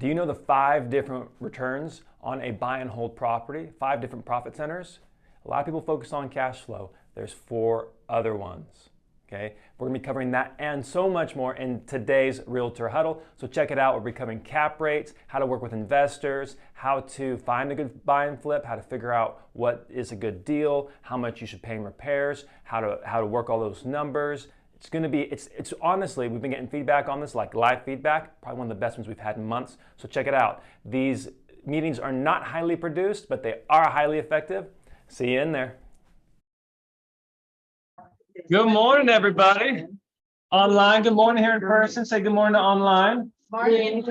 Do you know the 5 different returns on a buy and hold property? 5 different profit centers? A lot of people focus on cash flow. There's 4 other ones. Okay, we're going to be covering that and so much more in today's Realtor Huddle. So check it out. We'll be covering cap rates, how to work with investors, how to find a good buy and flip, how to figure out what is a good deal, how much you should pay in repairs, how to work all those numbers. It's going to be, it's honestly, we've been getting feedback on this, like live feedback, probably one of the best ones we've had in months. So check it out. These meetings are not highly produced, but they are highly effective. See you in there. Good morning, everybody. Online, good morning here in person. Say good morning to online. Morning.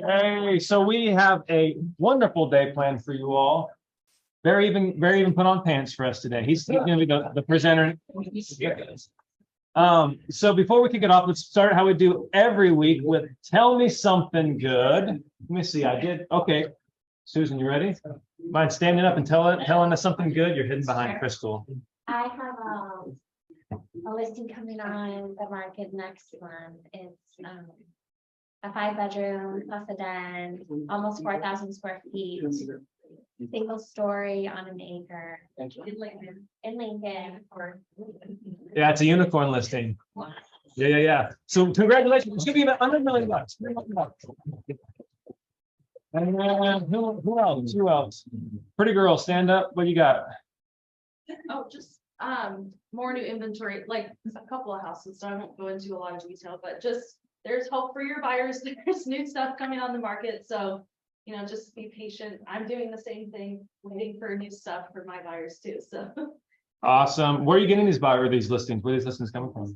Hey, so we have a wonderful day planned for you all. Barry even put on pants for us today. He's going to be the presenter. So before we kick it off, let's start how we do every week with tell me something good. Let me see. I did. Okay. Susan, you ready? Mind standing up and telling us something good? You're hidden behind Crystal. I have a listing coming on the market next month. It's a 5-bedroom plus a den, almost 4,000 square feet, single story on an acre in Lincoln. Yeah, it's a unicorn listing. Yeah. So congratulations. It's gonna be about $100 million. And who else? Who else? Pretty girl, stand up. What you got? Oh, just more new inventory, like a couple of houses, so I won't go into a lot of detail, but just there's hope for your buyers. There's new stuff coming on the market, so just be patient. I'm doing the same thing, waiting for new stuff for my buyers too. So Awesome. Where are you getting these listings? Where are these listings coming from?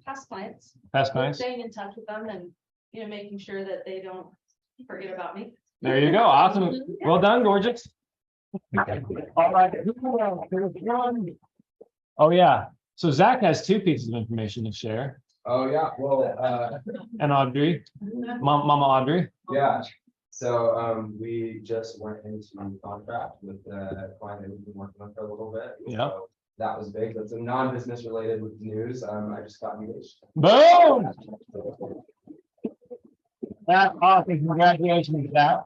past clients. Past clients? Staying in touch with them and making sure that they don't forget about me. There you go. Awesome. Well done, gorgeous. All right. Oh yeah. So Zach has 2 pieces of information to share. Oh yeah. Well, and Audrey, Mama Audrey. yeah. So we just went into contract with the client that we've been working on for a little bit. Yeah. So that was big. That's a non-business related with news. I just got engaged. Boom! That's awesome. Congratulations to that.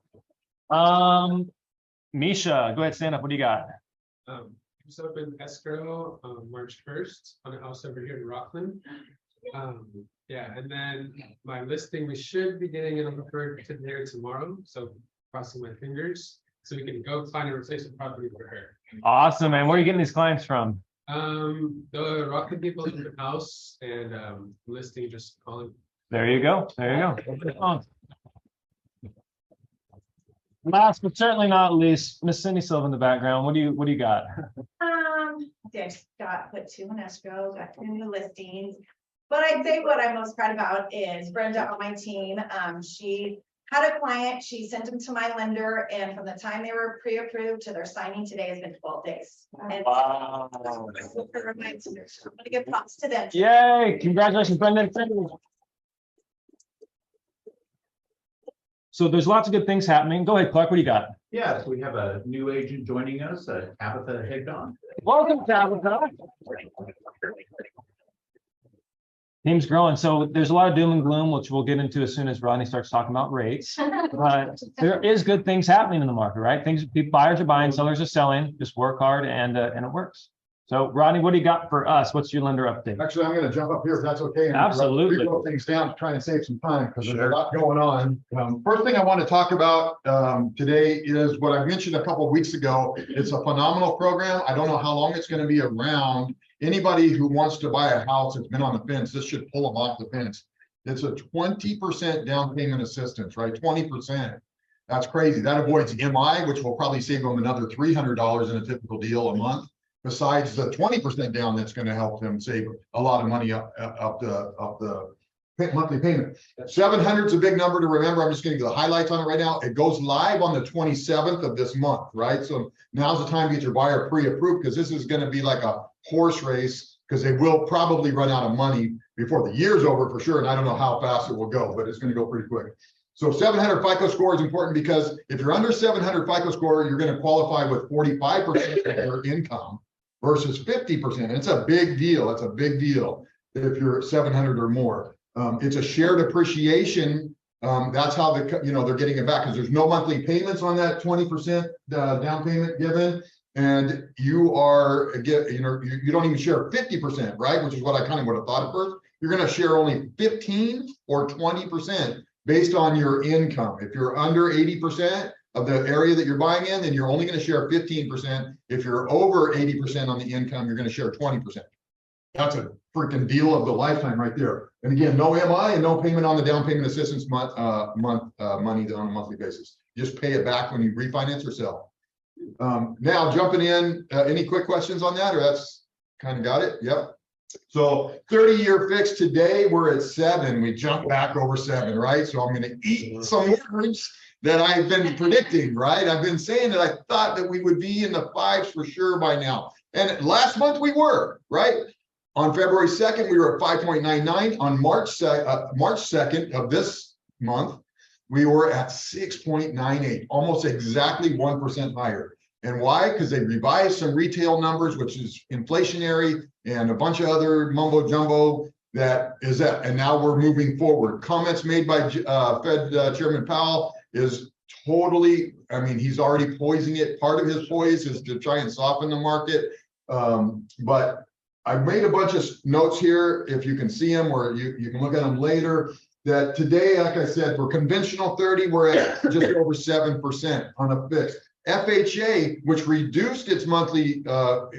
Misha, go ahead, stand up. What do you got? So I've been escrow March 1st on a house over here in Rockland. Yeah, and then my listing, we should be getting it offered today or tomorrow. So crossing my fingers so we can go find a replacement property for her. Awesome, man. Where are you getting these clients from? The Rockland people in the house and listing just calling. There you go. There you go. Last but certainly not least, Miss Cindy Silva in the background. What do you got? Just put 2 in escrow, got 2 new listings. But I'd say what I'm most proud about is Brenda on my team. She had a client, she sent them to my lender, and from the time they were pre-approved to their signing today has been 12 days. And wow. I'm gonna give props to them. Yay! Congratulations, Brenda. So there's lots of good things happening. Go ahead, Clark. What do you got? Yeah, so we have a new agent joining us, Tabitha Higdon. Welcome, Tabitha. Team's growing. So there's a lot of doom and gloom, which we'll get into as soon as Rodney starts talking about rates. But there is good things happening in the market, right? Buyers are buying, sellers are selling. Just work hard and it works. So Rodney, what do you got for us? What's your lender update? Actually, I'm going to jump up here if that's okay. And absolutely. Throw things down to try and save some time because there's a lot going on. First thing I want to talk about today is what I mentioned a couple of weeks ago. It's a phenomenal program. I don't know how long it's going to be around. Anybody who wants to buy a house that's been on the fence, this should pull them off the fence. It's a 20% down payment assistance, right? 20%. That's crazy. That avoids MI, which will probably save them another $300 in a typical deal a month. Besides the 20% down, that's going to help them save a lot of money up the monthly payment. 700 is a big number to remember. I'm just going to give the highlights on it right now. It goes live on the 27th of this month, right? So now's the time to get your buyer pre-approved because this is going to be like a horse race because they will probably run out of money before the year's over for sure. And I don't know how fast it will go, but it's going to go pretty quick. So 700 FICO score is important because if you're under 700 FICO score, you're going to qualify with 45% of your income versus 50%. It's a big deal. It's a big deal if you're 700 or more. It's a shared appreciation That's how they're getting it back, because there's no monthly payments on that 20% down payment given. And you don't even share 50%, right? Which is what I kind of would have thought at first. You're going to share only 15 or 20% based on your income. If you're under 80% of the area that you're buying in, then you're only going to share 15%. If you're over 80% on the income, you're going to share 20%. That's a freaking deal of the lifetime right there. And again, no MI and no payment on the down payment assistance money on a monthly basis. Just pay it back when you refinance or sell. Now jumping in, any quick questions on that, or that's kind of got it? Yep. So 30-year fix today, we're at 7. We jumped back over 7, right? So I'm going to eat some words that I've been predicting, right? I've been saying that I thought that we would be in the 5s for sure by now. And last month we were, right? On February 2nd, we were at 5.99. On March 2nd of this month, we were at 6.98, almost exactly 1% higher. And why? Because they revised some retail numbers, which is inflationary and a bunch of other mumbo jumbo and now we're moving forward. Comments made by Fed Chairman Powell is totally, he's already poising it. Part of his poise is to try and soften the market. But I've made a bunch of notes here, if you can see them, or you can look at them later, that today, like I said, for conventional 30, we're at just over 7% on a fixed. FHA, which reduced its monthly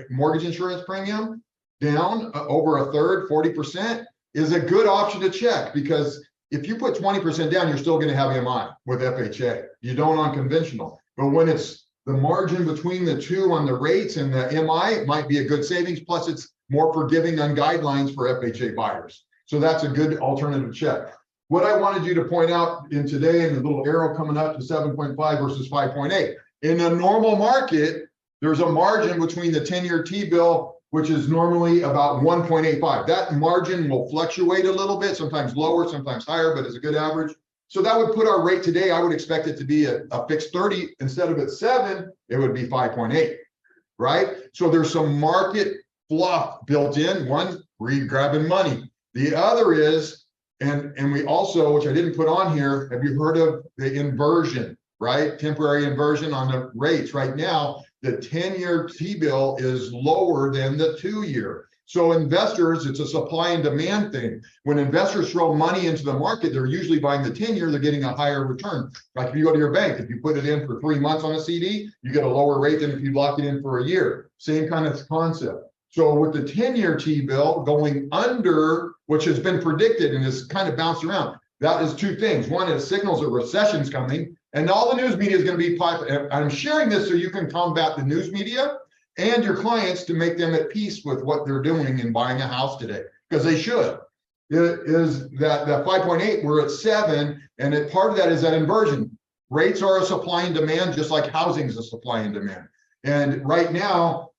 mortgage insurance premium down over a third, 40%, is a good option to check, because if you put 20% down, you're still going to have MI with FHA. You don't on conventional. But when it's the margin between the two on the rates and the MI, it might be a good savings. Plus, it's more forgiving on guidelines for FHA buyers. So that's a good alternative check. What I wanted you to point out in today, and the little arrow coming up to 7.5 versus 5.8. In a normal market, there's a margin between the 10-year T-bill, which is normally about 1.85. That margin will fluctuate a little bit, sometimes lower, sometimes higher, but it's a good average. So that would put our rate today, I would expect it to be a fixed 30. Instead of at 7, it would be 5.8, right? So there's some market fluff built in. One, we're grabbing money. The other is, and we also, which I didn't put on here, have you heard of the inversion, right? Temporary inversion on the rates. Right now, the 10-year T-bill is lower than the 2-year. So investors, it's a supply and demand thing. When investors throw money into the market, they're usually buying the 10-year, they're getting a higher return. Like if you go to your bank, if you put it in for 3 months on a CD, you get a lower rate than if you lock it in for a year. Same kind of concept. So with the 10-year T-bill going under, which has been predicted and has kind of bounced around, that is 2 things. One, it signals a recession's coming, and all the news media is going to be, I'm sharing this so you can combat the news media and your clients to make them at peace with what they're doing in buying a house today, because they should. It is that 5.8, we're at 7, and part of that is that inversion. Rates are a supply and demand, just like housing is a supply and demand. And right now,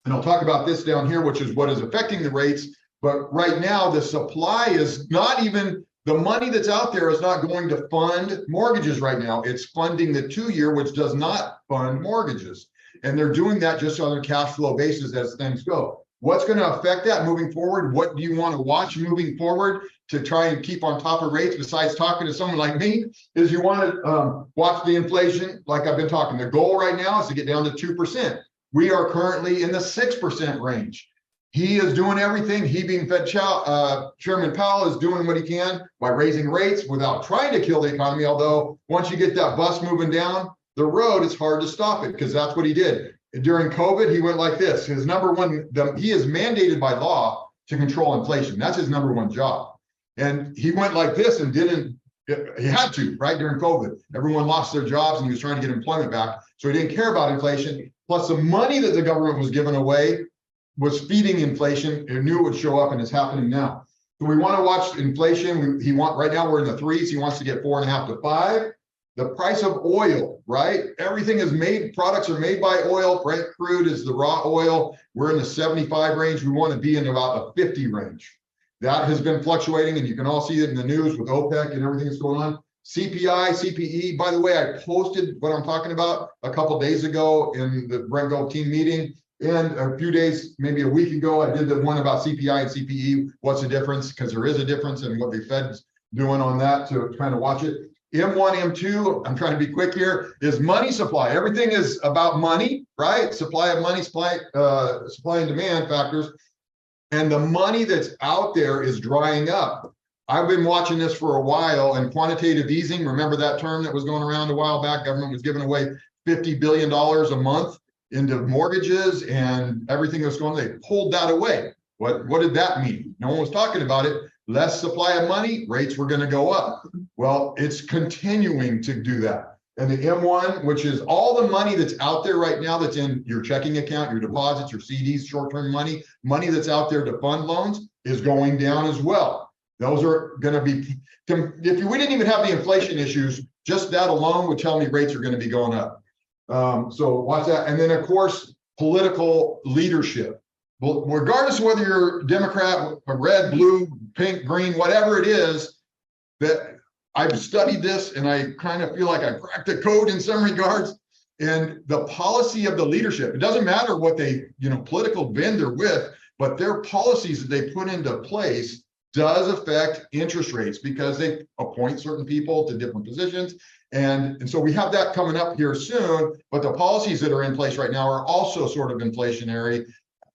and I'll talk about this down here, which is what is affecting the rates, but right now the supply is not even, the money that's out there is not going to fund mortgages right now. It's funding the 2-year, which does not fund mortgages. And they're doing that just on a cash flow basis as things go. What's going to affect that moving forward? What do you want to watch moving forward to try and keep on top of rates besides talking to someone like me? Is you want to watch the inflation like I've been talking. The goal right now is to get down to 2%. We are currently in the 6% range. He is doing everything. He being Fed Chairman Powell is doing what he can by raising rates without trying to kill the economy. Although once you get that bus moving down the road, it's hard to stop it, because that's what he did. During COVID, he went like this. His number one, he is mandated by law to control inflation. That's his number one job. And he went like this and he had to, right? During COVID, everyone lost their jobs and he was trying to get employment back. So he didn't care about inflation. Plus the money that the government was giving away was feeding inflation. It knew it would show up, and it's happening now. So we want to watch inflation. Right now we're in the 3s. He wants to get 4.5 to 5. The price of oil, right? Everything is made, products are made by oil. Brent crude is the raw oil. We're in the 75 range. We want to be in about a 50 range. That has been fluctuating, and you can all see it in the news with OPEC and everything that's going on. CPI, CPE, by the way, I posted what I'm talking about a couple days ago in the Brent Gold team meeting. And a few days, maybe a week ago, I did the one about CPI and CPE. What's the difference? Because there is a difference in what the Fed's doing on that to kind of watch it. M1, M2, I'm trying to be quick here, is money supply. Everything is about money, right? Supply of money, supply and demand factors. And the money that's out there is drying up. I've been watching this for a while, and quantitative easing, remember that term that was going around a while back? Government was giving away $50 billion a month into mortgages and everything that's going on. They pulled that away. What did that mean? No one was talking about it. Less supply of money, rates were going to go up. Well, it's continuing to do that. And the M1, which is all the money that's out there right now, that's in your checking account, your deposits, your CDs, short-term money that's out there to fund loans, is going down as well. Those are going to be, if we didn't even have the inflation issues, just that alone would tell me rates are going to be going up. So watch that. And then, of course, political leadership. Well, regardless of whether you're Democrat, red, blue, pink, green, whatever it is, that I've studied this and I kind of feel like I cracked the code in some regards. And the policy of the leadership, it doesn't matter what they, political bend they're with, but their policies that they put into place does affect interest rates because they appoint certain people to different positions. And so we have that coming up here soon, but the policies that are in place right now are also sort of inflationary,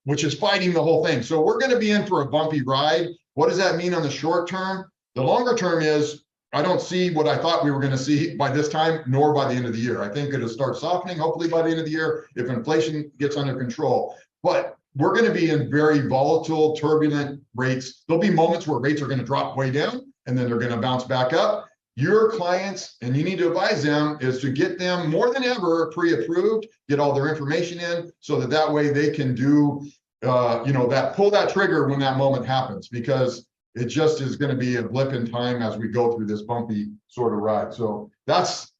which is fighting the whole thing. So we're going to be in for a bumpy ride. What does that mean on the short term? The longer term is, I don't see what I thought we were going to see by this time, nor by the end of the year. I think it'll start softening, hopefully by the end of the year, if inflation gets under control. But we're going to be in very volatile, turbulent rates. There'll be moments where rates are going to drop way down, and then they're going to bounce back up. Your clients, and you need to advise them, is to get them more than ever pre-approved, get all their information in, so that way they can do, pull that trigger when that moment happens, because it just is going to be a blip in time as we go through this bumpy sort of ride. So that's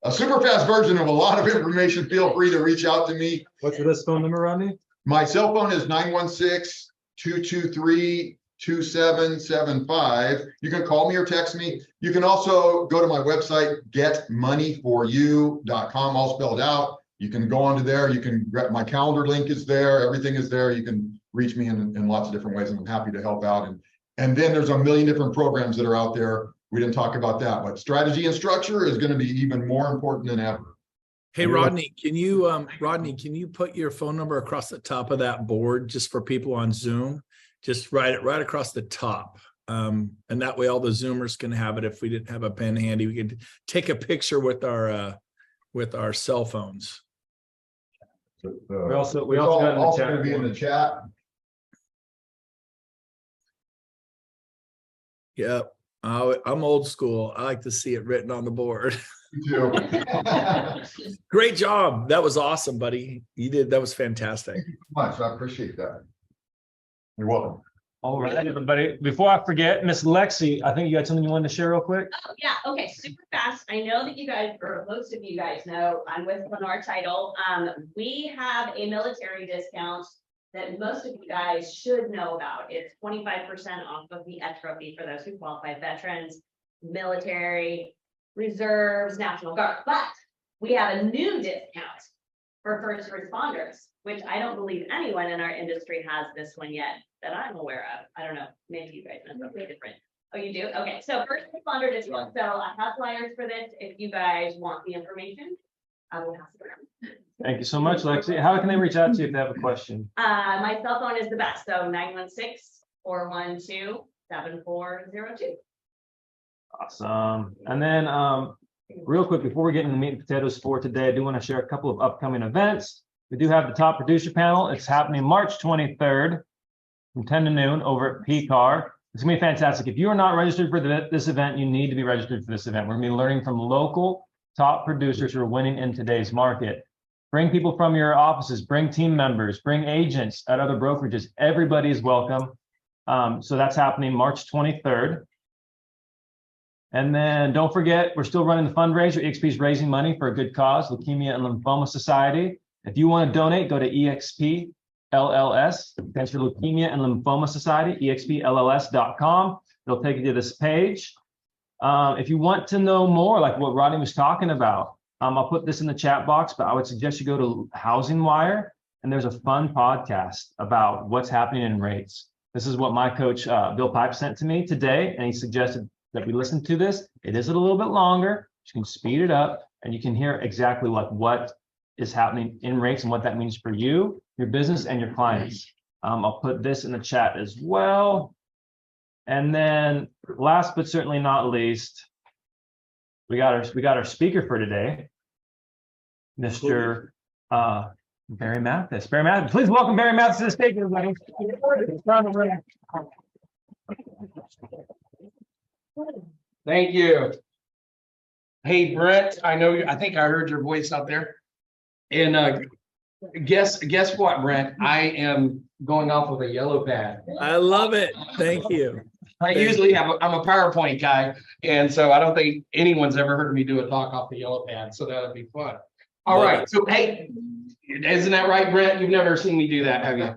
a super fast version of a lot of information. Feel free to reach out to me. What's this phone number, Rodney? My cell phone is 916-223-2775. You can call me or text me. You can also go to my website, getmoneyforyou.com, all spelled out. You can go onto there. You can get my calendar link is there. Everything is there. You can reach me in lots of different ways, and I'm happy to help out. And then there's a million different programs that are out there. We didn't talk about that, but strategy and structure is going to be even more important than ever. Hey, Rodney, can you put your phone number across the top of that board just for people on Zoom? Just write it right across the top. And that way all the Zoomers can have it. If we didn't have a pen handy, we could take a picture with our cell phones. We also It's got also going to be in the chat. Yep. I'm old school. I like to see it written on the board. Too. Great job. That was awesome, buddy. That was fantastic. Thank you so much. I appreciate that. You're welcome. All right, everybody. Before I forget, Miss Lexi, I think you got something you wanted to share real quick. Oh, yeah. Okay. Super fast. I know that you guys, or most of you guys know, I'm with Lennar Title. We have a military discount that most of you guys should know about. It's 25% off of the escrow fee for those who qualify: veterans, military, reserves, National Guard. But we have a new discount for first responders, which I don't believe anyone in our industry has this one yet that I'm aware of. I don't know, maybe you guys know something different. Oh, you do? Okay, so first responder discount. So I have flyers for this. If you guys want the information, I will pass it around. Thank you so much, Lexi. How can they reach out to you if they have a question? My cell phone is the best. So 916-412-7402. Awesome. And then real quick, before we get into the meat and potatoes for today, I do want to share a couple of upcoming events. We do have the Top Producer Panel. It's happening March 23rd from 10 to noon over at PCAR. It's going to be fantastic. If you are not registered for this event, you need to be registered for this event. We're going to be learning from local top producers who are winning in today's market. Bring people from your offices, bring team members, bring agents at other brokerages. Everybody is welcome. So that's happening March 23rd. And then don't forget, we're still running the fundraiser. EXP is raising money for a good cause, Leukemia and Lymphoma Society. If you want to donate, go to EXP LLS, stands for Leukemia and Lymphoma Society, explls.com. It'll take you to this page. If you want to know more, like what Rodney was talking about, I'll put this in the chat box, but I would suggest you go to Housing Wire, and there's a fun podcast about what's happening in rates. This is what my coach, Bill Pipe, sent to me today, and he suggested that we listen to this. It is a little bit longer. You can speed it up and you can hear exactly what is happening in rates and what that means for you, your business, and your clients. I'll put this in the chat as well. And then last but certainly not least, we got our speaker for today, Mr. Barry Mathis. Barry Mathis, please welcome Barry Mathis to the stage, everybody. Thank you. Hey, Brent, I think I heard your voice out there. And guess what, Brent? I am going off with a yellow pad. I love it. Thank you. I'm a PowerPoint guy, and so I don't think anyone's ever heard me do a talk off the yellow pad, so that'll be fun. All right, so hey, isn't that right, Brent? You've never seen me do that, have you?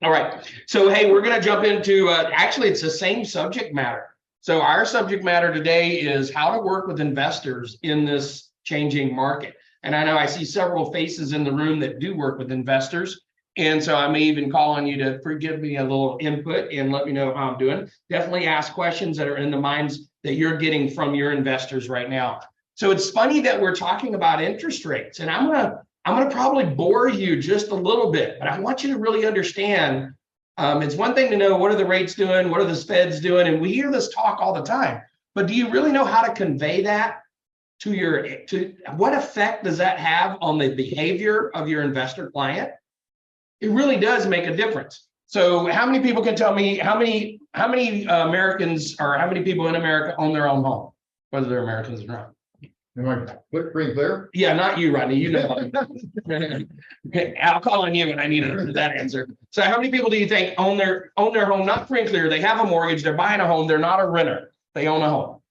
All right, so hey, we're gonna jump into, actually, it's the same subject matter. So our subject matter today is how to work with investors in this changing market. And I know I see several faces in the room that do work with investors. And so I may even call on you to give me a little input and let me know how I'm doing. Definitely ask questions that are in the minds that you're getting from your investors right now. So it's funny that we're talking about interest rates, and I'm gonna probably bore you just a little bit, but I want you to really understand. It's one thing to know what are the rates doing, what are the Feds doing, and we hear this talk all the time. But do you really know how to convey that to what effect does that have on the behavior of your investor client? It really does make a difference. So how many people can tell me how many Americans or how many people in America own their own home, whether they're Americans or not? Am I pretty clear? Yeah, not you, Rodney. You know. Okay, I'll call on you when I need that answer. So how many people do you think own their home, not free and clear? They have a mortgage, they're buying a home, they're not a renter, they own a home.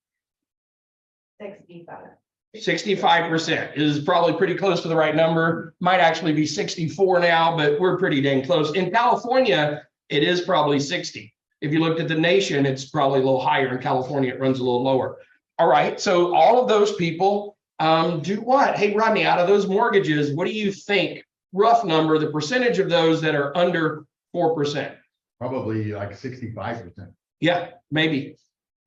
65% is probably pretty close to the right number. Might actually be 64 now, but we're pretty dang close. In California, it is probably 60. If you looked at the nation, it's probably a little higher. In California, it runs a little lower. All right, so all of those people do what? Hey, Rodney, out of those mortgages, what do you think, rough number, the percentage of those that are under 4%? Probably like 65%. Yeah, maybe.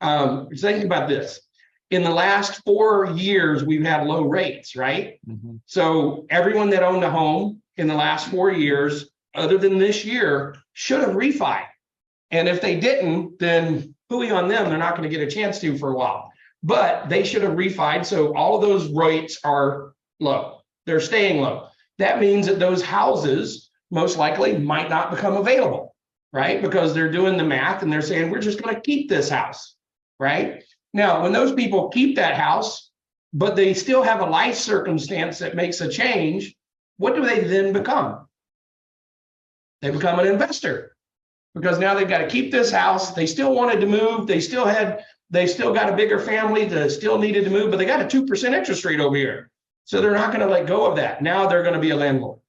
Think about this. In the last 4 years, we've had low rates, right? Mm-hmm. So everyone that owned a home in the last 4 years, other than this year, should have refied. And if they didn't, then hooey on them, they're not going to get a chance to for a while. But they should have refied. So all of those rates are low. They're staying low. That means that those houses most likely might not become available, right? Because they're doing the math and they're saying, we're just going to keep this house, right? Now, when those people keep that house, but they still have a life circumstance that makes a change, what do they then become? They become an investor, because now they've got to keep this house. They still wanted to move. They still got a bigger family that still needed to move, but they got a 2% interest rate over here. So they're not going to let go of that. Now they're going to be a landlord,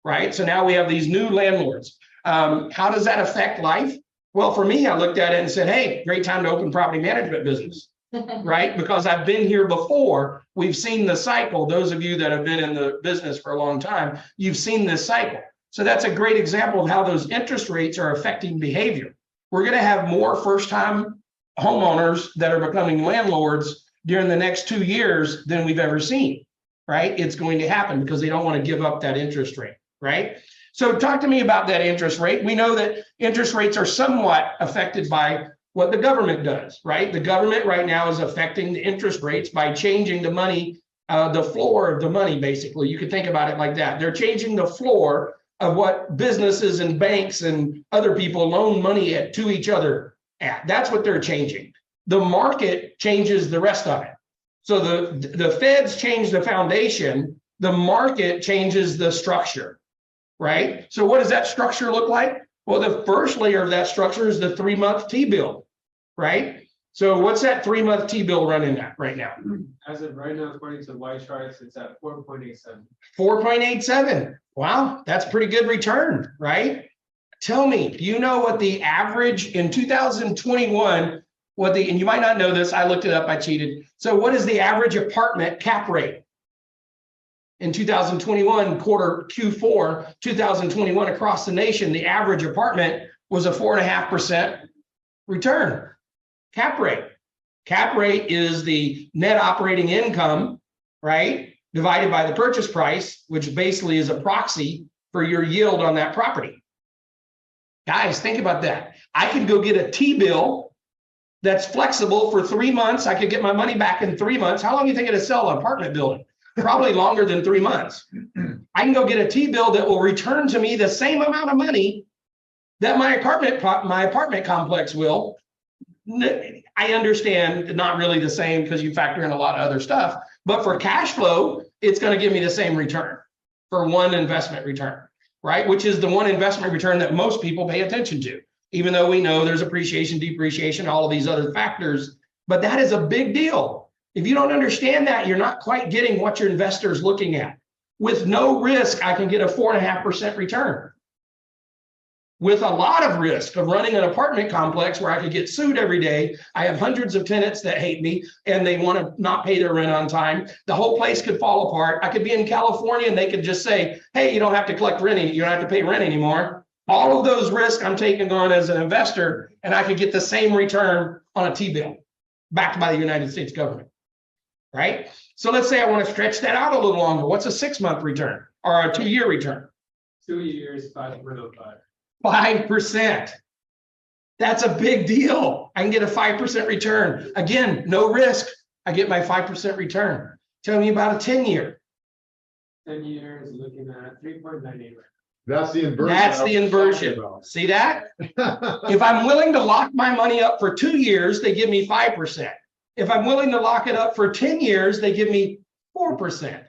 right? So now we have these new landlords. How does that affect life? Well, for me, I looked at it and said, hey, great time to open property management business, right? Because I've been here before. We've seen the cycle. Those of you that have been in the business for a long time, you've seen this cycle. So that's a great example of how those interest rates are affecting behavior. We're going to have more first-time homeowners that are becoming landlords during the next 2 years than we've ever seen, right? It's going to happen because they don't want to give up that interest rate, right? So talk to me about that interest rate. We know that interest rates are somewhat affected by what the government does, right? The government right now is affecting the interest rates by changing the money, the floor of the money, basically. You could think about it like that. They're changing the floor of what businesses and banks and other people loan money to each other at. That's what they're changing. The market changes the rest of it. So the Feds change the foundation, the market changes the structure. Right? So what does that structure look like? Well, the first layer of that structure is the 3-month T-bill, right? So what's that 3-month T-bill running at right now? As of right now, according to Y charts, it's at 4.87. 4.87. Wow, that's pretty good return, right? Tell me, do you know what the average in 2021, and you might not know this, I looked it up, I cheated. So what is the average apartment cap rate? In 2021, quarter Q4, 2021 across the nation, the average apartment was a 4.5% return. Cap rate. Cap rate is the net operating income, right? Divided by the purchase price, which basically is a proxy for your yield on that property. Guys, think about that. I can go get a T-bill that's flexible for 3 months. I could get my money back in 3 months. How long do you think it'll sell an apartment building? Probably longer than 3 months. I can go get a T-bill that will return to me the same amount of money that my apartment complex will. I understand not really the same because you factor in a lot of other stuff, but for cash flow, it's going to give me the same return for one investment return, right? Which is the one investment return that most people pay attention to, even though we know there's appreciation, depreciation, all of these other factors, but that is a big deal. If you don't understand that, you're not quite getting what your investor is looking at. With no risk, I can get a 4.5% return. With a lot of risk of running an apartment complex where I could get sued every day, I have hundreds of tenants that hate me and they want to not pay their rent on time. The whole place could fall apart. I could be in California and they could just say, hey, you don't have to collect rent, you don't have to pay rent anymore. All of those risks I'm taking on as an investor, and I could get the same return on a T-bill backed by the United States government, right? So let's say I want to stretch that out a little longer. What's a 6-month return or a 2-year return? 2 years, 5.05. 5%. That's a big deal. I can get a 5% return. Again, no risk. I get my 5% return. Tell me about a 10-year. 10 years, looking at 3.98. That's the inversion. That's the inversion. See that? If I'm willing to lock my money up for 2 years, they give me 5%. If I'm willing to lock it up for 10 years, they give me 4%.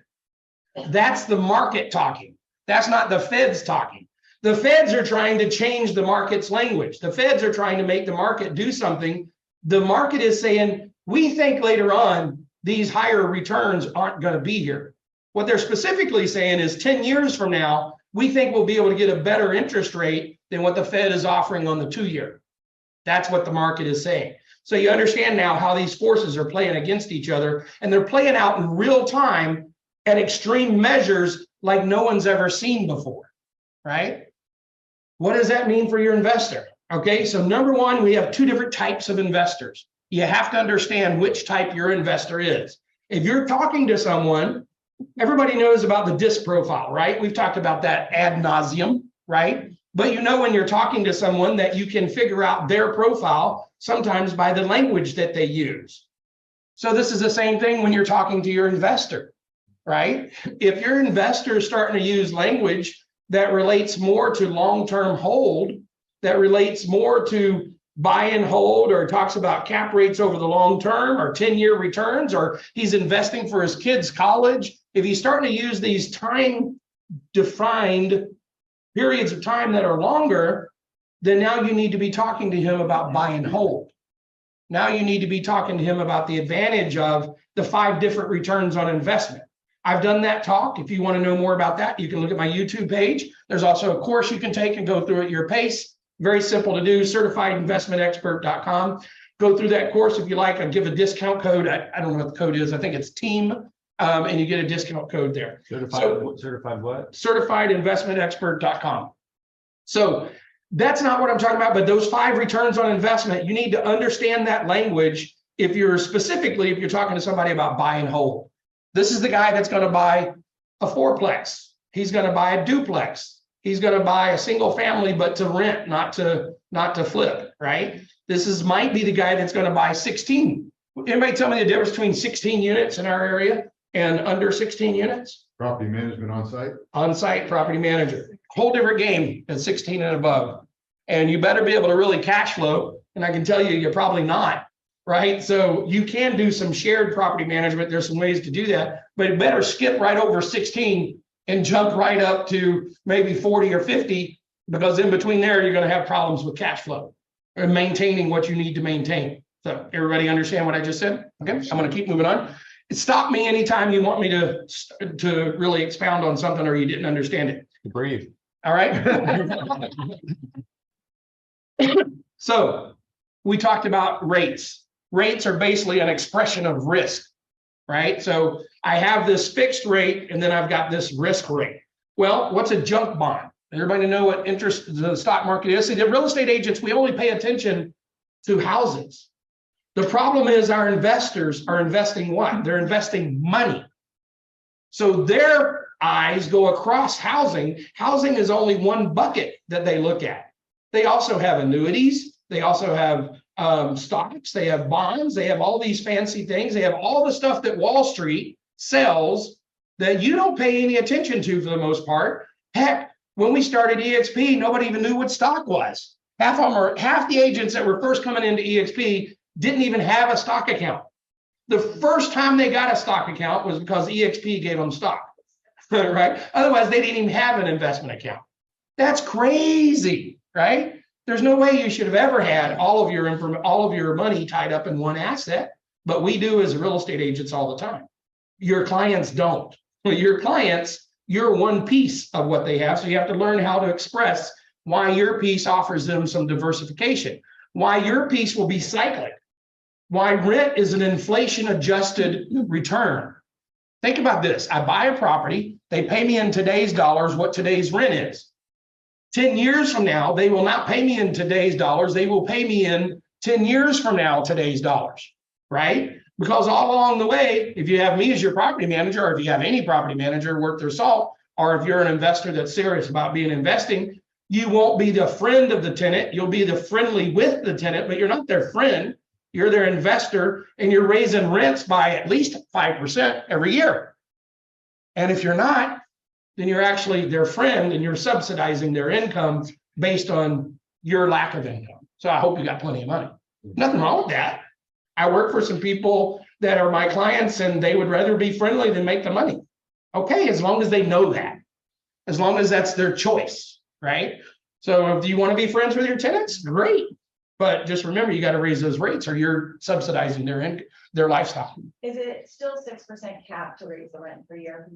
That's the market talking. That's not the Feds talking. The Feds are trying to change the market's language. The Feds are trying to make the market do something. The market is saying, we think later on, these higher returns aren't going to be here. What they're specifically saying is 10 years from now, we think we'll be able to get a better interest rate than what the Fed is offering on the 2-year. That's what the market is saying. So you understand now how these forces are playing against each other, and they're playing out in real time at extreme measures like no one's ever seen before, right? What does that mean for your investor? Okay, so number one, we have 2 different types of investors. You have to understand which type your investor is. If you're talking to someone, everybody knows about the DISC profile, right? We've talked about that ad nauseum, right? But you know when you're talking to someone that you can figure out their profile sometimes by the language that they use. So this is the same thing when you're talking to your investor, right? If your investor is starting to use language that relates more to long-term hold, that relates more to buy and hold, or talks about cap rates over the long term, or 10-year returns, or he's investing for his kids' college. If he's starting to use these time-defined periods of time that are longer, then now you need to be talking to him about buy and hold. Now you need to be talking to him about the advantage of the 5 different returns on investment. I've done that talk. If you want to know more about that, you can look at my YouTube page. There's also a course you can take and go through at your pace. Very simple to do, certifiedinvestmentexpert.com. Go through that course if you like. I'll give a discount code. I don't know what the code is. I think it's TEAM, and you get a discount code there. Certified what? Certifiedinvestmentexpert.com. So that's not what I'm talking about, but those 5 returns on investment, you need to understand that language if you're talking to somebody about buy and hold. This is the guy that's going to buy a 4-plex. He's going to buy a duplex. He's going to buy a single family, but to rent, not to flip, right? Might be the guy that's going to buy 16. Anybody tell me the difference between 16 units in our area and under 16 units? Property management on site. On-site property manager. Whole different game than 16 and above. And you better be able to really cash flow. And I can tell you, you're probably not. Right? So you can do some shared property management. There's some ways to do that, but you better skip right over 16 and jump right up to maybe 40 or 50, because in between there, you're going to have problems with cash flow and maintaining what you need to maintain. So everybody understand what I just said? Okay, I'm going to keep moving on. Stop me anytime you want me to really expound on something or you didn't understand it. Breathe. All right. So we talked about rates. Rates are basically an expression of risk, right? So I have this fixed rate and then I've got this risk rate. Well, what's a junk bond? Everybody know what interest the stock market is? See, the real estate agents, we only pay attention to houses. The problem is our investors are investing what? They're investing money. So their eyes go across housing. Housing is only one bucket that they look at. They also have annuities. They also have stocks. They have bonds. They have all these fancy things. They have all the stuff that Wall Street sells that you don't pay any attention to for the most part. Heck, when we started EXP, nobody even knew what stock was. Half the agents that were first coming into EXP didn't even have a stock account. The first time they got a stock account was because EXP gave them stock, right? Otherwise, they didn't even have an investment account. That's crazy, right? There's no way you should have ever had all of your money tied up in one asset, but we do as real estate agents all the time. Your clients don't. Your clients, you're one piece of what they have, so you have to learn how to express why your piece offers them some diversification, why your piece will be cyclic, why rent is an inflation-adjusted return. Think about this. I buy a property, they pay me in today's dollars what today's rent is. 10 years from now, they will not pay me in today's dollars, they will pay me in 10 years from now today's dollars, right? Because all along the way, if you have me as your property manager, or if you have any property manager worth their salt, or if you're an investor that's serious about investing, you won't be the friend of the tenant, you'll be the friendly with the tenant, but you're not their friend. You're their investor, and you're raising rents by at least 5% every year. And if you're not, then you're actually their friend and you're subsidizing their income based on your lack of income. So I hope you got plenty of money. Nothing wrong with that. I work for some people that are my clients and they would rather be friendly than make the money. Okay, as long as they know that, as long as that's their choice, right? So if you want to be friends with your tenants, great. But just remember, you got to raise those rates or you're subsidizing their lifestyle. Is it still 6% cap to raise the rent per year?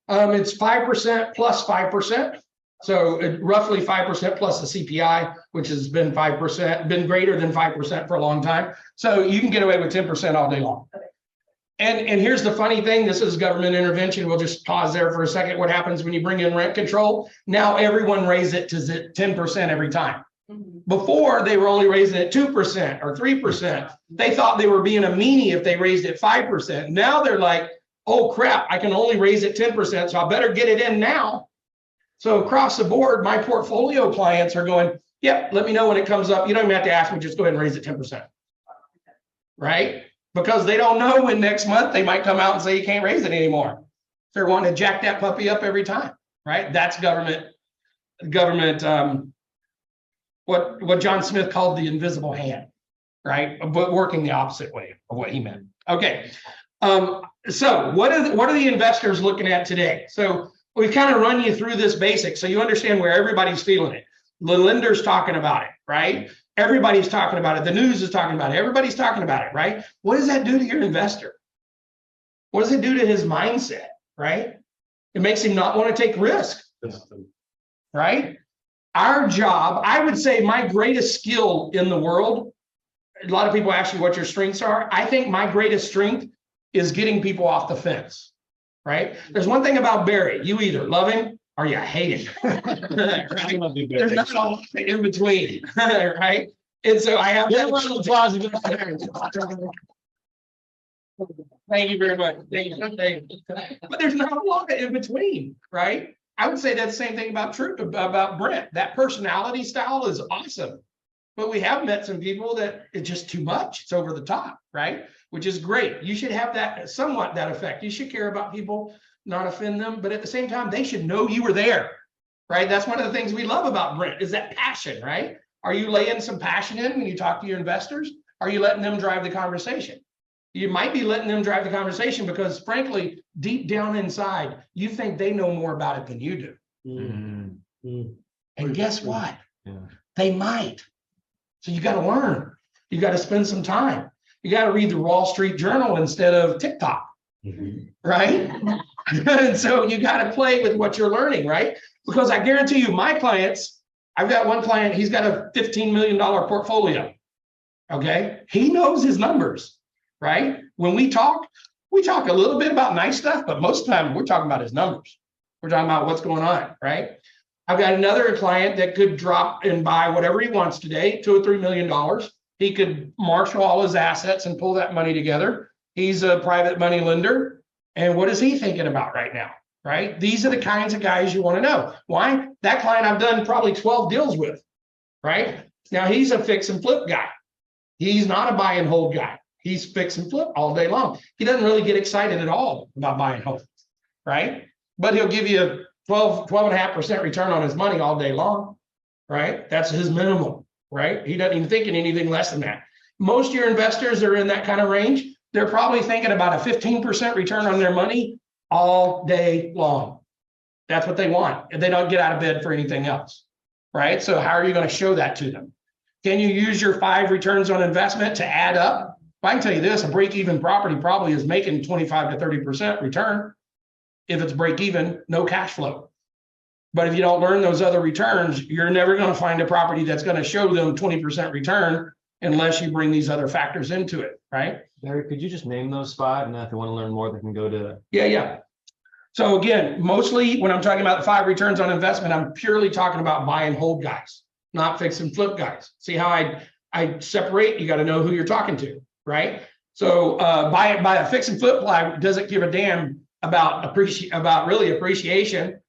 It's 5% plus 5%. So roughly 5% plus the CPI, which has been 5%, been greater than 5% for a long time. So you can get away with 10% all day long. Okay. And here's the funny thing, this is government intervention. We'll just pause there for a second. What happens when you bring in rent control? Now everyone raises it to 10% every time. Before, they were only raising it 2% or 3%. They thought they were being a meanie if they raised it 5%. Now they're like, oh crap, I can only raise it 10%, so I better get it in now. So across the board, my portfolio clients are going, yeah, let me know when it comes up. You don't even have to ask me, just go ahead and raise it 10%. Right? Because they don't know when next month they might come out and say you can't raise it anymore. They're wanting to jack that puppy up every time, right? That's government, what John Smith called the invisible hand, right? But working the opposite way of what he meant. Okay. So what are the investors looking at today? So we've kind of run you through this basic so you understand where everybody's feeling it. The lender's talking about it, right? Everybody's talking about it. The news is talking about it. Everybody's talking about it, right? What does that do to your investor? What does it do to his mindset, right? It makes him not want to take risk, right? Our job, I would say my greatest skill in the world, a lot of people ask you what your strengths are. I think my greatest strength is getting people off the fence, right? There's one thing about Barry, you either love him or you hate him. Right? There's not a lot in between, right? And so I have Thank you very much. Thank you. But there's not a lot in between, right? I would say that's the same thing about Brent. That personality style is awesome. But we have met some people that it's just too much. It's over the top, right? Which is great. You should have that somewhat that effect. You should care about people, not offend them, but at the same time, they should know you were there, right? That's one of the things we love about Brent is that passion, right? Are you laying some passion in when you talk to your investors? Are you letting them drive the conversation? You might be letting them drive the conversation because frankly, deep down inside, you think they know more about it than you do. And guess what? They might. So you got to learn. You got to spend some time. You got to read the Wall Street Journal instead of TikTok, right? And so you got to play with what you're learning, right? Because I guarantee you, my clients, I've got one client, he's got a $15 million portfolio. Okay. He knows his numbers, right? When we talk a little bit about nice stuff, but most of the time we're talking about his numbers. We're talking about what's going on, right? I've got another client that could drop and buy whatever he wants today, $2 or $3 million. He could marshal all his assets and pull that money together. He's a private money lender. And what is he thinking about right now? Right? These are the kinds of guys you want to know. Why? That client I've done probably 12 deals with, right? Now he's a fix and flip guy. He's not a buy and hold guy. He's fix and flip all day long. He doesn't really get excited at all about buy and hold, right? But he'll give you a 12.5% return on his money all day long, right? That's his minimum, right? He doesn't even think in anything less than that. Most of your investors are in that kind of range. They're probably thinking about a 15% return on their money all day long. That's what they want. And they don't get out of bed for anything else, right? So how are you going to show that to them? Can you use your 5 returns on investment to add up? I can tell you this, a break-even property probably is making 25 to 30% return. If it's break-even, no cash flow. But if you don't learn those other returns, you're never going to find a property that's going to show them 20% return unless you bring these other factors into it, right? Barry, could you just name those 5? And if they want to learn more, they can go to. Yeah. So again, mostly when I'm talking about the 5 returns on investment, I'm purely talking about buy and hold guys, not fix and flip guys. See how I separate? You got to know who you're talking to, right? So buy a fix and flip guy doesn't give a damn about appreciation.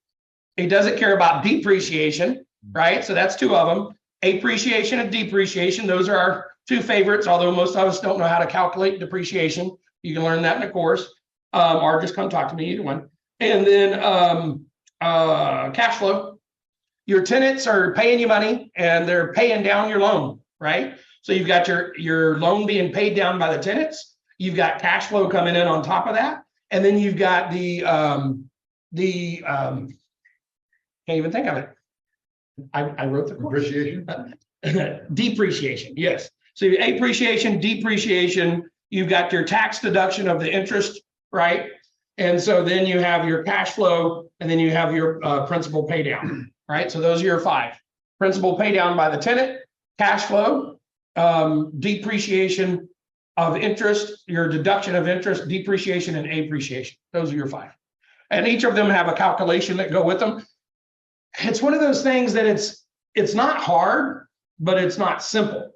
He doesn't care about depreciation, right? So that's 2 of them. Appreciation and depreciation. Those are our 2 favorites, although most of us don't know how to calculate depreciation. You can learn that in a course, or just come talk to me, either one. And then cash flow. Your tenants are paying you money and they're paying down your loan, right? So you've got your loan being paid down by the tenants. You've got cash flow coming in on top of that. And then you've got the can't even think of it. I wrote the Depreciation. depreciation. Yes. So appreciation, depreciation, you've got your tax deduction of the interest, right? And so then you have your cash flow and then you have your principal pay down, right? So those are your 5. Principal pay down by the tenant, cash flow, depreciation of interest, your deduction of interest, depreciation, and appreciation. Those are your 5. And each of them have a calculation that go with them. It's one of those things that it's not hard, but it's not simple,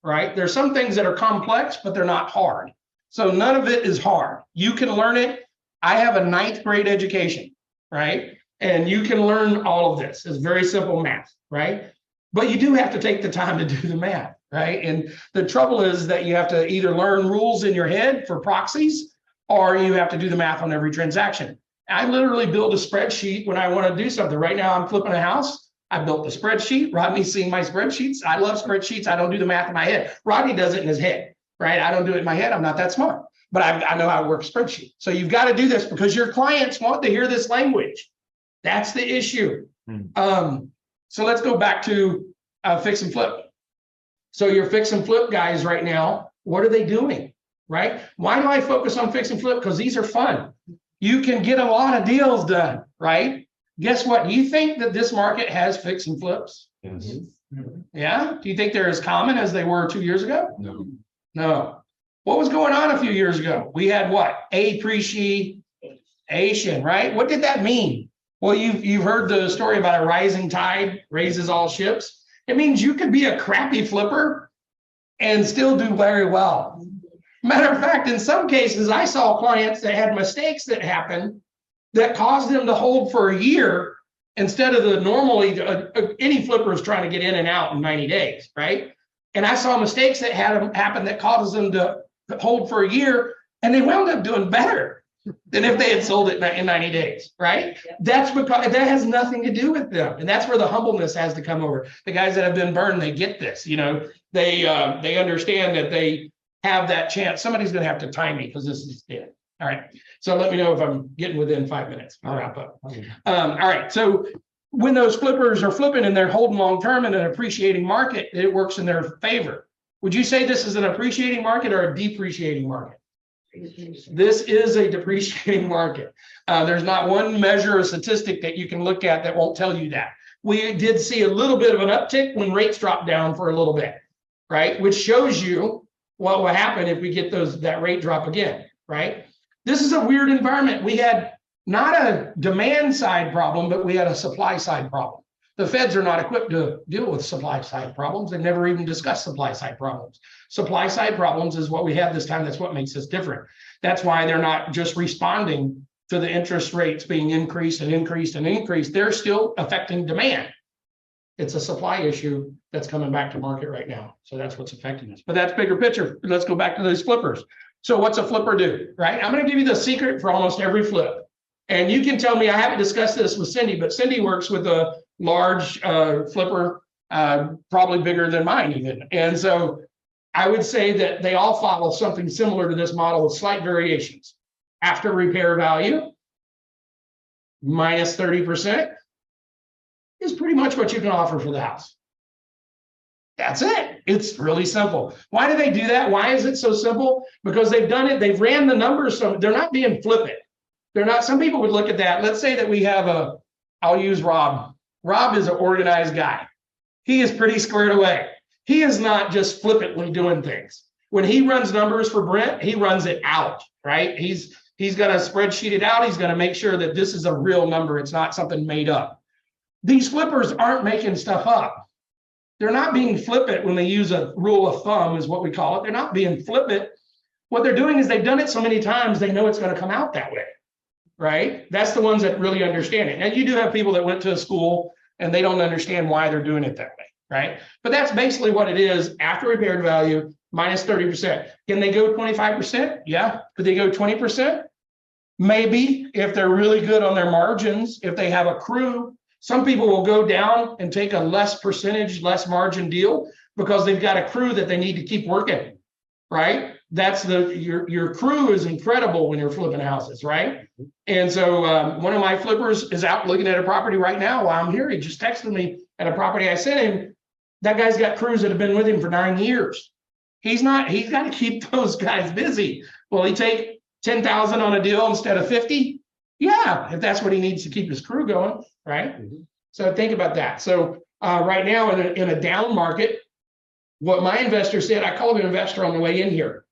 right? There's some things that are complex, but they're not hard. So none of it is hard. You can learn it. I have a 9th grade education, right? And you can learn all of this. It's very simple math, right? But you do have to take the time to do the math, right? And the trouble is that you have to either learn rules in your head for proxies, or you have to do the math on every transaction. I literally build a spreadsheet when I want to do something. Right now I'm flipping a house. I built the spreadsheet. Rodney's seen my spreadsheets. I love spreadsheets. I don't do the math in my head. Rodney does it in his head, right? I don't do it in my head. I'm not that smart, but I know how to work a spreadsheet. So you've got to do this because your clients want to hear this language. That's the issue. So let's go back to fix and flip. So your fix and flip guys right now, what are they doing, right? Why do I focus on fix and flip? Because these are fun. You can get a lot of deals done, right? Guess what? You think that this market has fix and flips? Yes. Yeah? Do you think they're as common as they were 2 years ago? No. What was going on a few years ago? We had what? Appreciation, right? What did that mean? Well, you've heard the story about a rising tide raises all ships. It means you could be a crappy flipper and still do very well. Matter of fact, in some cases, I saw clients that had mistakes that happened that caused them to hold for a year instead of the normally any flipper is trying to get in and out in 90 days, right? And I saw mistakes that had happen that caused them to hold for a year, and they wound up doing better than if they had sold it in 90 days, right? That's because that has nothing to do with them. And that's where the humbleness has to come over. The guys that have been burned, they get this, they understand that they have that chance. Somebody's going to have to time me because this is dead. All right. So let me know if I'm getting within 5 minutes. I'll wrap up. All right. So when those flippers are flipping and they're holding long term in an appreciating market, it works in their favor. Would you say this is an appreciating market or a depreciating market? This is a depreciating market. There's not one measure or statistic that you can look at that won't tell you that. We did see a little bit of an uptick when rates dropped down for a little bit, right? Which shows you what will happen if we get that rate drop again, right? This is a weird environment. We had not a demand side problem, but we had a supply side problem. The feds are not equipped to deal with supply side problems. They've never even discussed supply side problems. Supply side problems is what we have this time. That's what makes us different. That's why they're not just responding to the interest rates being increased and increased and increased. They're still affecting demand. It's a supply issue that's coming back to market right now. So that's what's affecting us. But that's bigger picture. Let's go back to those flippers. So what's a flipper do, right? I'm going to give you the secret for almost every flip. And you can tell me, I haven't discussed this with Cindy, but Cindy works with a large flipper, probably bigger than mine even. And so I would say that they all follow something similar to this model with slight variations. After repair value, minus 30% is pretty much what you can offer for the house. That's it. It's really simple. Why do they do that? Why is it so simple? Because they've done it. They've ran the numbers. So they're not being flippant. They're not. Some people would look at that. Let's say that we have I'll use Rob. Rob is an organized guy. He is pretty squared away. He is not just flippantly doing things. When he runs numbers for Brent, he runs it out, right? He's going to spreadsheet it out. He's going to make sure that this is a real number. It's not something made up. These flippers aren't making stuff up. They're not being flippant when they use a rule of thumb is what we call it. They're not being flippant. What they're doing is they've done it so many times, they know it's going to come out that way, right? That's the ones that really understand it. And you do have people that went to a school and they don't understand why they're doing it that way, right? But that's basically what it is. After repaired value, minus 30%. Can they go 25%? Yeah. Could they go 20%? Maybe, if they're really good on their margins, if they have a crew. Some people will go down and take a less percentage, less margin deal because they've got a crew that they need to keep working, right? That's your crew is incredible when you're flipping houses, right? And so one of my flippers is out looking at a property right now while I'm here. He just texted me at a property I sent him. That guy's got crews that have been with him for 9 years. He's got to keep those guys busy. Will he take 10,000 on a deal instead of 50? Yeah, if that's what he needs to keep his crew going, right? Mm-hmm. So think about that. So right now in a down market, what my investor said, I called an investor on the way in here.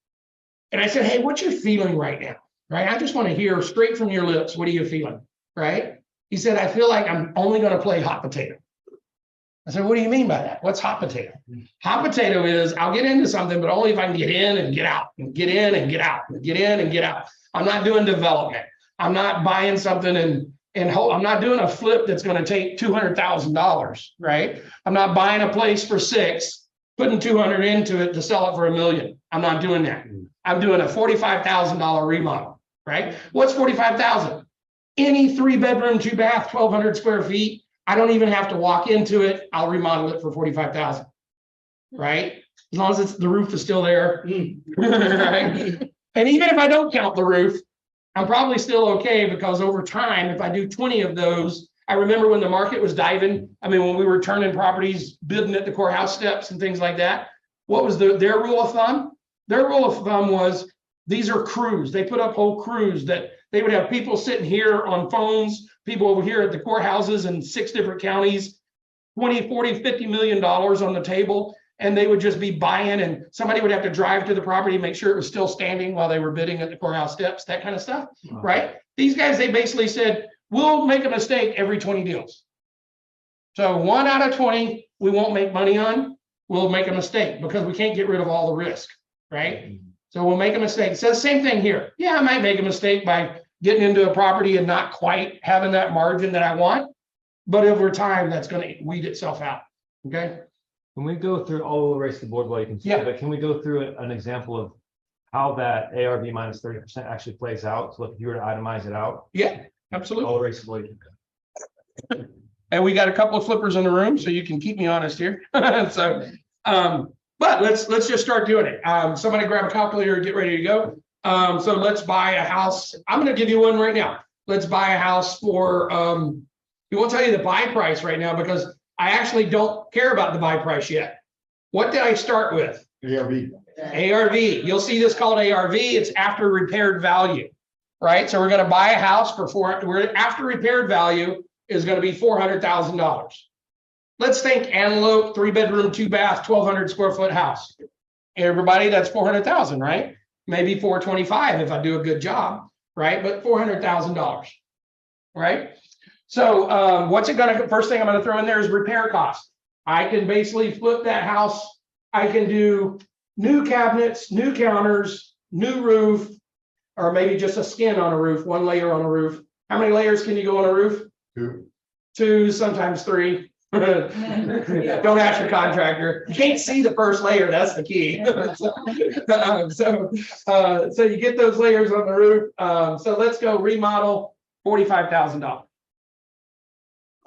And I said, hey, what's your feeling right now? Right? I just want to hear straight from your lips. What are you feeling? Right? He said, I feel like I'm only going to play hot potato. I said, what do you mean by that? What's hot potato? Hot potato is I'll get into something, but only if I can get in and get out and get in and get out and get in and get out. I'm not doing development. I'm not buying something and I'm not doing a flip that's going to take $200,000, right? I'm not buying a place for $6 million, putting 200 into it to sell it for $1 million. I'm not doing that. I'm doing a $45,000 remodel, right? What's $45,000? Any 3-bedroom, 2-bath, 1,200 square feet. I don't even have to walk into it. I'll remodel it for $45,000, right? As long as the roof is still there, right? And even if I don't count the roof, I'm probably still okay because over time, if I do 20 of those, I remember when the market was diving. I mean, when we were turning properties, bidding at the courthouse steps and things like that, what was their rule of thumb? Their rule of thumb was these are crews. They put up whole crews that they would have people sitting here on phones, people over here at the courthouses in 6 different counties, 20, 40, $50 million on the table. And they would just be buying and somebody would have to drive to the property, make sure it was still standing while they were bidding at the courthouse steps, that kind of stuff, right? These guys, they basically said, we'll make a mistake every 20 deals. So 1 out of 20, we won't make money on, we'll make a mistake because we can't get rid of all the risk, right? So we'll make a mistake. So the same thing here. Yeah, I might make a mistake by getting into a property and not quite having that margin that I want, but over time, that's going to weed itself out, okay? Can we go through all the race to the board while you can see it, but can we go through an example of how that ARV minus 30% actually plays out? So if you were to itemize it out. Yeah, absolutely. All the race to the board. And we got a couple of flippers in the room, so you can keep me honest here. So, but let's just start doing it. Somebody grab a calculator and get ready to go. So let's buy a house. I'm going to give you one right now. Let's buy a house for, we won't tell you the buy price right now because I actually don't care about the buy price yet. What did I start with? ARV. ARV. You'll see this called ARV. It's after repaired value, right? So we're going to buy a house for after repaired value is going to be $400,000. Let's think Antelope, 3-bedroom, 2-bath, 1,200 square foot house. Everybody, that's 400,000, right? Maybe 425 if I do a good job, right? But $400,000, right? So what's it gonna, first thing I'm gonna throw in there is repair cost. I can basically flip that house. I can do new cabinets, new counters, new roof, or maybe just a skin on a roof, one layer on a roof. How many layers can you go on a roof? 2. 2, sometimes 3. Don't ask your contractor. You can't see the first layer. That's the key. So you get those layers on the roof. So let's go remodel, $45,000.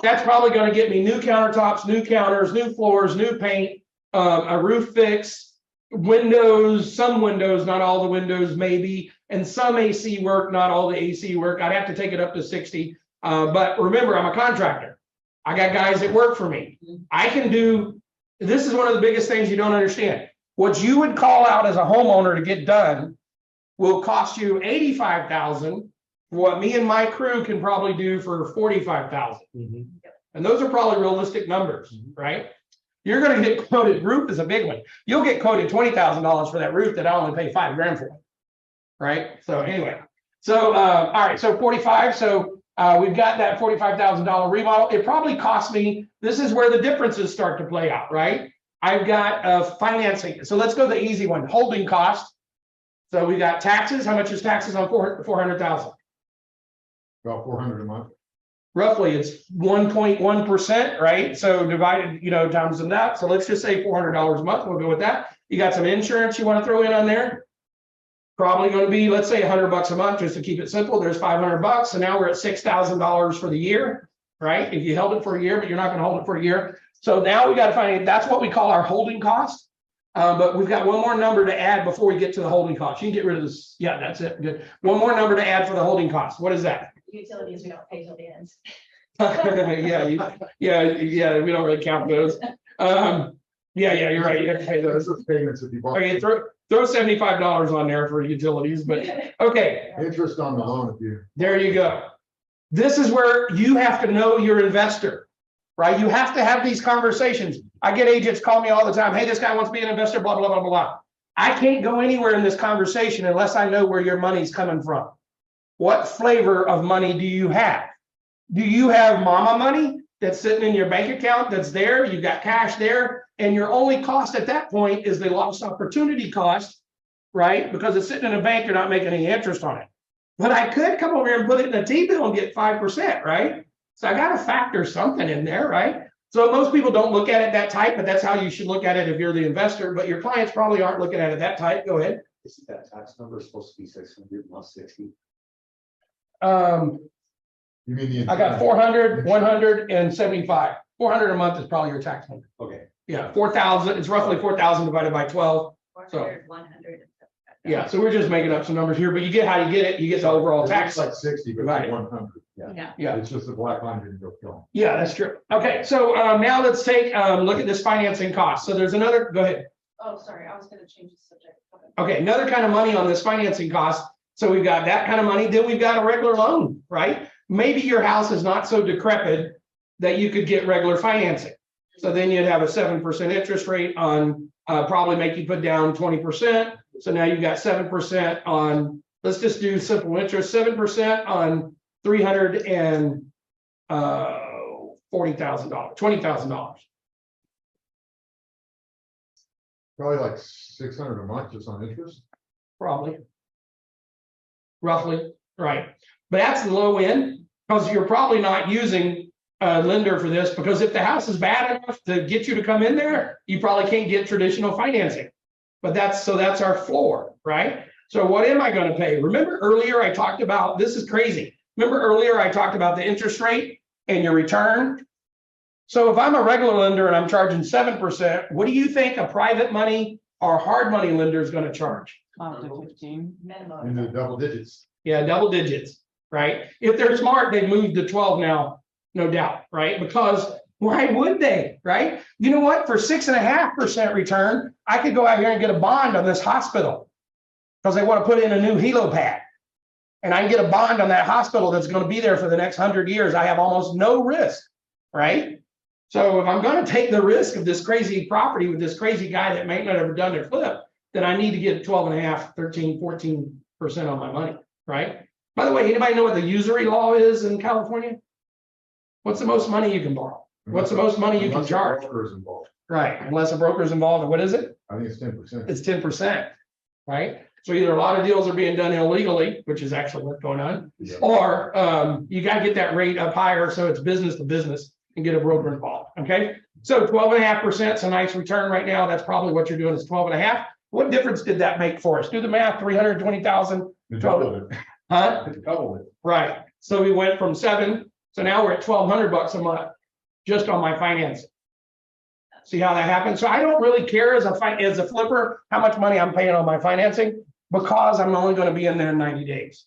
That's probably going to get me new countertops, new counters, new floors, new paint, a roof fix, windows, some windows, not all the windows, maybe, and some AC work, not all the AC work. I'd have to take it up to 60. But remember, I'm a contractor. I got guys that work for me. I can do, this is one of the biggest things you don't understand. What you would call out as a homeowner to get done will cost you $85,000. What me and my crew can probably do for $45,000. And those are probably realistic numbers, right? You're going to get quoted, roof is a big one. You'll get quoted $20,000 for that roof that I only pay $5 grand for. Right? So anyway, so all right, so 45. So we've got that $45,000 remodel. It probably cost me, this is where the differences start to play out, right? I've got financing. So let's go the easy one, holding cost. So we got taxes. How much is taxes on 400,000? About 400 a month. Roughly, it's 1.1%, right? So divided, times that. So let's just say $400 a month. We'll go with that. You got some insurance you want to throw in on there? Probably going to be, let's say $100 a month, just to keep it simple. There's $500. So now we're at $6,000 for the year, right? If you held it for a year, but you're not going to hold it for a year. So now we got to find, that's what we call our holding cost. But we've got one more number to add before we get to the holding cost. You can get rid of this. Yeah, that's it. Good. One more number to add for the holding cost. What is that? Utilities, we don't pay till the end. Yeah, we don't really count those. Yeah, you're right. You have to pay those. Payments if you bought. Okay, throw $75 on there for utilities, but okay. Interest on the loan if you. There you go. This is where you have to know your investor, right? You have to have these conversations. I get agents call me all the time. Hey, this guy wants to be an investor, blah, blah, blah, blah, blah. I can't go anywhere in this conversation unless I know where your money's coming from. What flavor of money do you have? Do you have mama money that's sitting in your bank account that's there? You've got cash there, and your only cost at that point is the lost opportunity cost, right? Because it's sitting in a bank, you're not making any interest on it. But I could come over here and put it in a T-bill and get 5%, right? So I got to factor something in there, right? So most people don't look at it that tight, but that's how you should look at it if you're the investor. But your clients probably aren't looking at it that tight. Go ahead. Isn't that tax number supposed to be 600 plus 60? You mean the. I got 400, 175. 400 a month is probably your tax number. Okay. Yeah, 4,000. It's roughly 4,000 divided by 12. 400, 100. Yeah, so we're just making up some numbers here, but you get how you get it. You get the overall tax. It's like 60, but Right. it's 100. Yeah, It's just the black line didn't go kill. yeah, that's true. Okay, so now let's take look at this financing cost. So there's another. Go ahead. Oh, sorry, I was gonna change the subject. Okay, another kind of money on this financing cost. So we've got that kind of money. Then we've got a regular loan, right? Maybe your house is not so decrepit that you could get regular financing. So then you'd have a 7% interest rate on probably make you put down 20%. So now you've got 7% on, let's just do simple interest, 7% on $340,000, $20,000. Probably like 600 a month just on interest. Probably. Roughly, right. But that's the low end, because you're probably not using a lender for this, because if the house is bad enough to get you to come in there, you probably can't get traditional financing. But that's our floor, right? So what am I going to pay? Remember earlier I talked about, this is crazy. Remember earlier I talked about the interest rate and your return? So if I'm a regular lender and I'm charging 7%, what do you think a private money or hard money lender is going to charge? 12 to 15. In the double digits. Yeah, double digits, right? If they're smart, they've moved to 12 now, no doubt, right? Because why would they, right? You know what? For 6.5% return, I could go out here and get a bond on this hospital because they want to put in a new helipad. And I can get a bond on that hospital that's going to be there for the next 100 years. I have almost no risk, right? So if I'm going to take the risk of this crazy property with this crazy guy that may not have ever done their flip, then I need to get 12.5, 13, 14% on my money, right? By the way, anybody know what the usury law is in California? What's the most money you can borrow? What's the most money you can charge? Brokers involved. Right, unless a broker's involved, and what is it? I think it's 10%. It's 10%, right? So either a lot of deals are being done illegally, which is actually what's going on, Yeah. or you gotta get that rate up higher, so it's business to business and get a broker involved, okay? So 12.5% is a nice return right now. That's probably what you're doing is 12.5. What difference did that make for us? Do the math, 320,000, Doubled it. huh? Doubled it. Right, so we went from 7, so now we're at $1,200 a month, just on my financing. See how that happens? So I don't really care as a flipper, how much money I'm paying on my financing, because I'm only gonna be in there 90 days.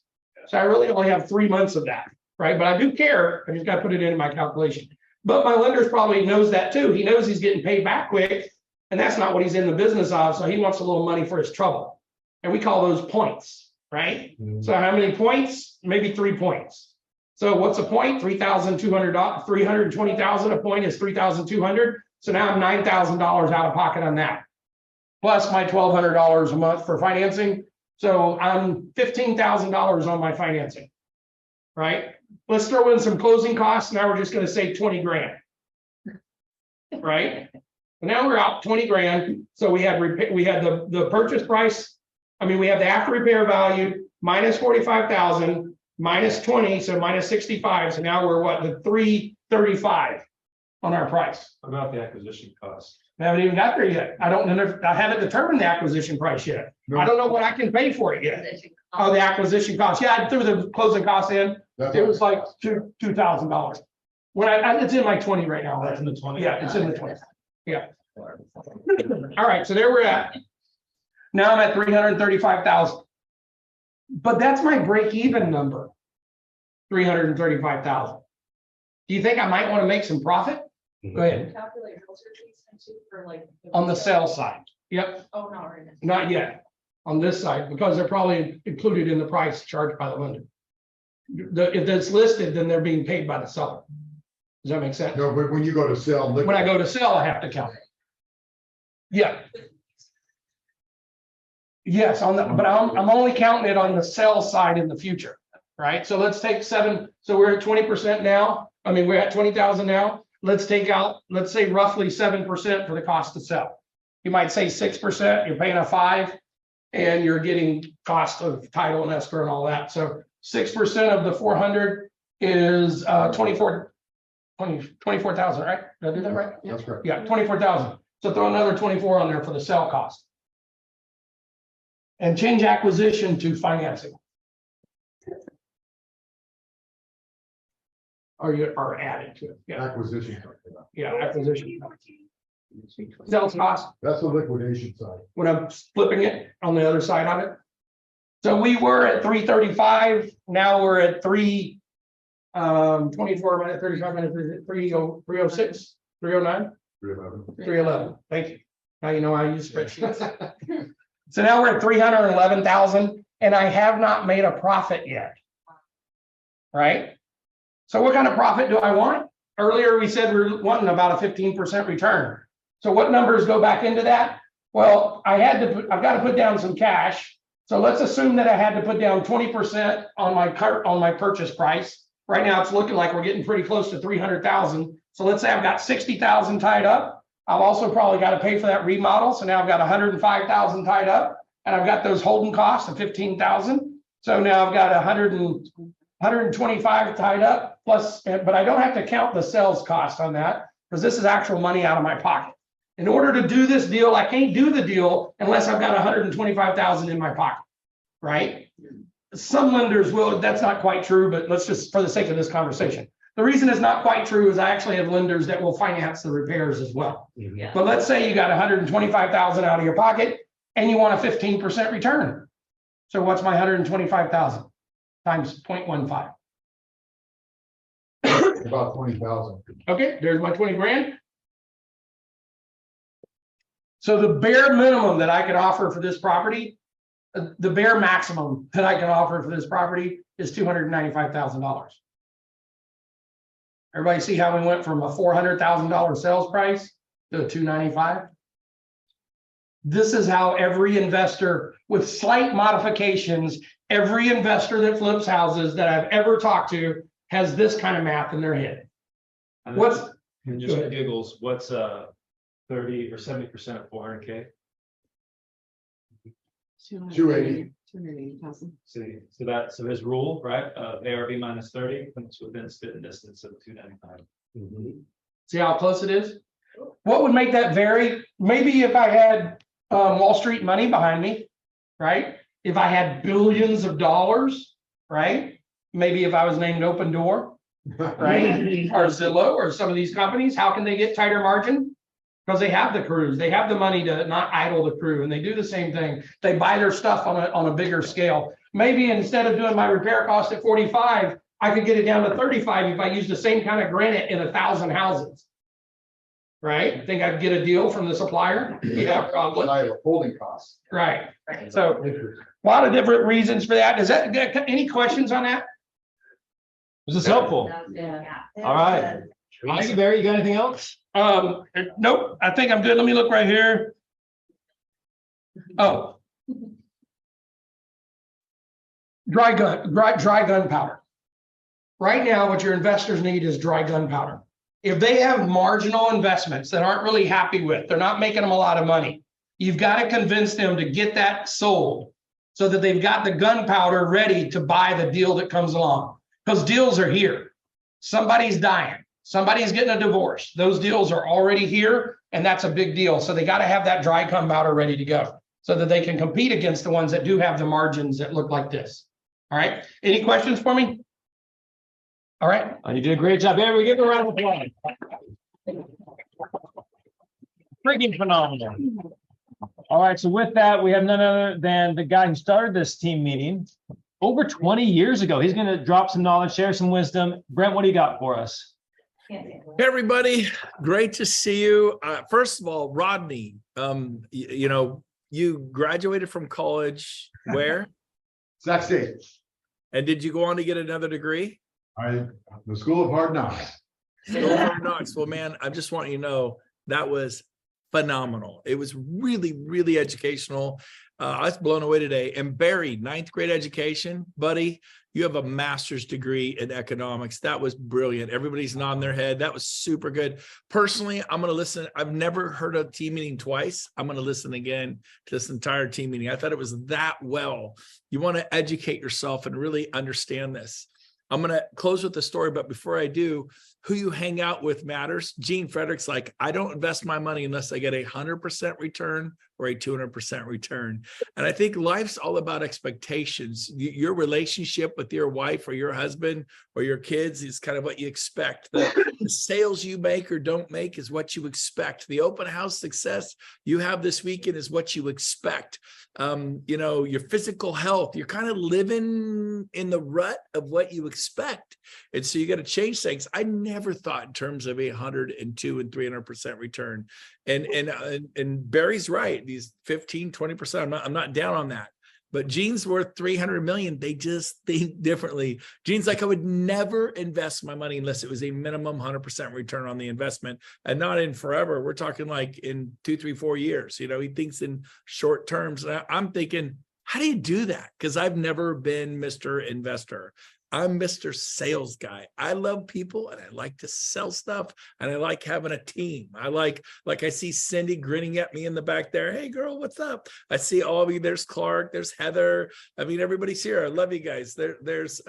So I really only have 3 months of that, right? But I do care, I just gotta put it into my calculation. But my lender's probably knows that too. He knows he's getting paid back quick, and that's not what he's in the business of, so he wants a little money for his trouble. And we call those points, right? So how many points? Maybe 3 points. So what's a point? $3,200, 320,000 a point is 3,200. So now I'm $9,000 out of pocket on that. Plus my $1,200 a month for financing. So I'm $15,000 on my financing. Right? Let's throw in some closing costs. Now we're just going to say 20 grand. Right? And now we're out 20 grand. So we had the purchase price. I mean, we have the after repair value minus 45,000 minus 20, so minus 65. So now we're what, the 335 on our price. What about the acquisition cost? I haven't even got there yet. I haven't determined the acquisition price yet. No. I don't know what I can pay for it yet. Oh, the acquisition cost. Yeah, I threw the closing costs in. That's It was like $2,000. When it's in my 20 right now. That's in the 20. Yeah, it's in the 20. Yeah. All right, so there we're at. Now I'm at 335,000. But that's my break-even number. 335,000. Do you think I might want to make some profit? Go ahead. Calculate realtor fees too for like. On the sales side. Yep, Oh, no, already. not yet. On this side, because they're probably included in the price charged by the lender. If it's listed, then they're being paid by the seller. Does that make sense? No, but when you go to sell. When I go to sell, I have to count it. Yeah. Yes, but I'm only counting it on the sell side in the future, right? So let's take 7, so we're at 20% now. I mean, we're at 20,000 now. Let's take out, let's say roughly 7% for the cost to sell. You might say 6%, you're paying a 5, and you're getting cost of title and escrow and all that. So 6% of the 400 is 24,000, right? Did I do that right? That's correct. Yeah, 24,000. So throw another 24 on there for the sell cost. And change acquisition to financing. Or add it to it. Yeah, Acquisition. yeah, acquisition. Sales cost, That's the liquidation side. when I'm flipping it on the other side of it. So we were at 335, now we're at 24 minus 35 minus 306, 309, 311. Thank you. Now you know how I use spreadsheets. So now we're at 311,000 and I have not made a profit yet. Right? So what kind of profit do I want? Earlier, we said we're wanting about a 15% return. So what numbers go back into that? Well, I've got to put down some cash. So let's assume that I had to put down 20% on my purchase price. Right now, it's looking like we're getting pretty close to 300,000. So let's say I've got 60,000 tied up. I've also probably got to pay for that remodel. So now I've got 105,000 tied up, and I've got those holding costs of 15,000. So now I've got 125 tied up plus, but I don't have to count the sales cost on that because this is actual money out of my pocket. In order to do this deal, I can't do the deal unless I've got 125,000 in my pocket, right? Some lenders will, that's not quite true, but let's just, for the sake of this conversation. The reason it's not quite true is I actually have lenders that will finance the repairs as well. Yeah. But let's say you got 125,000 out of your pocket and you want a 15% return. So what's my 125,000 times 0.15? About 20,000. Okay, there's my 20 grand. So the bare minimum that I could offer for this property, the bare maximum that I can offer for this property is $295,000. Everybody see how we went from a $400,000 sales price to a $295,000? This is how every investor, with slight modifications, every investor that flips houses that I've ever talked to has this kind of math in their head. What's, Just for giggles, what's 30 or 70% of 400K? 280. 280,000. So his rule, right? ARV minus 30 comes within spitting distance of 295. see how close it is? What would make that vary? Maybe if I had Wall Street money behind me, right? If I had billions of dollars, right? Maybe if I was named Open Door, right? Or Zillow or some of these companies, how can they get tighter margin? Because they have the crews, they have the money to not idle the crew, and they do the same thing. They buy their stuff on a bigger scale. Maybe instead of doing my repair cost at 45, I could get it down to 35 if I use the same kind of granite in 1,000 houses. Right? Think I'd get a deal from the supplier? Yeah, probably. I have a holding cost. Right. So a lot of different reasons for that. Does that, any questions on that? Was this helpful? Yeah. All right. Thank you, Barry. You got anything else? Nope, I think I'm good. Let me look right here. Oh. Dry gunpowder. Right now, what your investors need is dry gunpowder. If they have marginal investments that aren't really happy with, they're not making them a lot of money. You've got to convince them to get that sold so that they've got the gunpowder ready to buy the deal that comes along. Because deals are here. Somebody's dying. Somebody's getting a divorce. Those deals are already here, and that's a big deal. So they got to have that dry gunpowder ready to go so that they can compete against the ones that do have the margins that look like this. All right. Any questions for me? All right. You did a great job, Barry. We give a round of applause. Freaking phenomenal. All right. So with that, we have none other than the guy who started this team meeting over 20 years ago. He's going to drop some knowledge, share some wisdom. Brent, what do you got for us? Hey, everybody, great to see you. First of all, Rodney, you graduated from college where? Sac State. And did you go on to get another degree? The School of Hard Knocks. School of Hard Knocks. Well, man, I just want you to know that was phenomenal. It was really, really educational. I was blown away today. And Barry, 9th grade education, buddy, you have a master's degree in economics. That was brilliant. Everybody's nodding their head. That was super good. Personally, I'm going to listen. I've never heard a team meeting twice. I'm going to listen again to this entire team meeting. I thought it was that well. You want to educate yourself and really understand this. I'm going to close with the story, but before I do, who you hang out with matters. Gene Frederick's like, I don't invest my money unless I get 100% return or a 200% return. And I think life's all about expectations. Your relationship with your wife or your husband or your kids is kind of what you expect. The sales you make or don't make is what you expect. The open house success you have this weekend is what you expect. Your physical health, you're kind of living in the rut of what you expect. And so you got to change things. I never thought in terms of 102 and 300% return. And Barry's right. These 15, 20%, I'm not down on that. But Gene's worth 300 million. They just think differently. Gene's like, I would never invest my money unless it was a minimum 100% return on the investment, and not in forever. We're talking like in 2, 3, 4 years. He thinks in short terms. And I'm thinking, how do you do that? Because I've never been Mr. Investor. I'm Mr. Sales Guy. I love people and I like to sell stuff and I like having a team. I like I see Cindy grinning at me in the back there. Hey girl, what's up? I see all of you. There's Clark, there's Heather. I mean, everybody's here. I love you guys. There's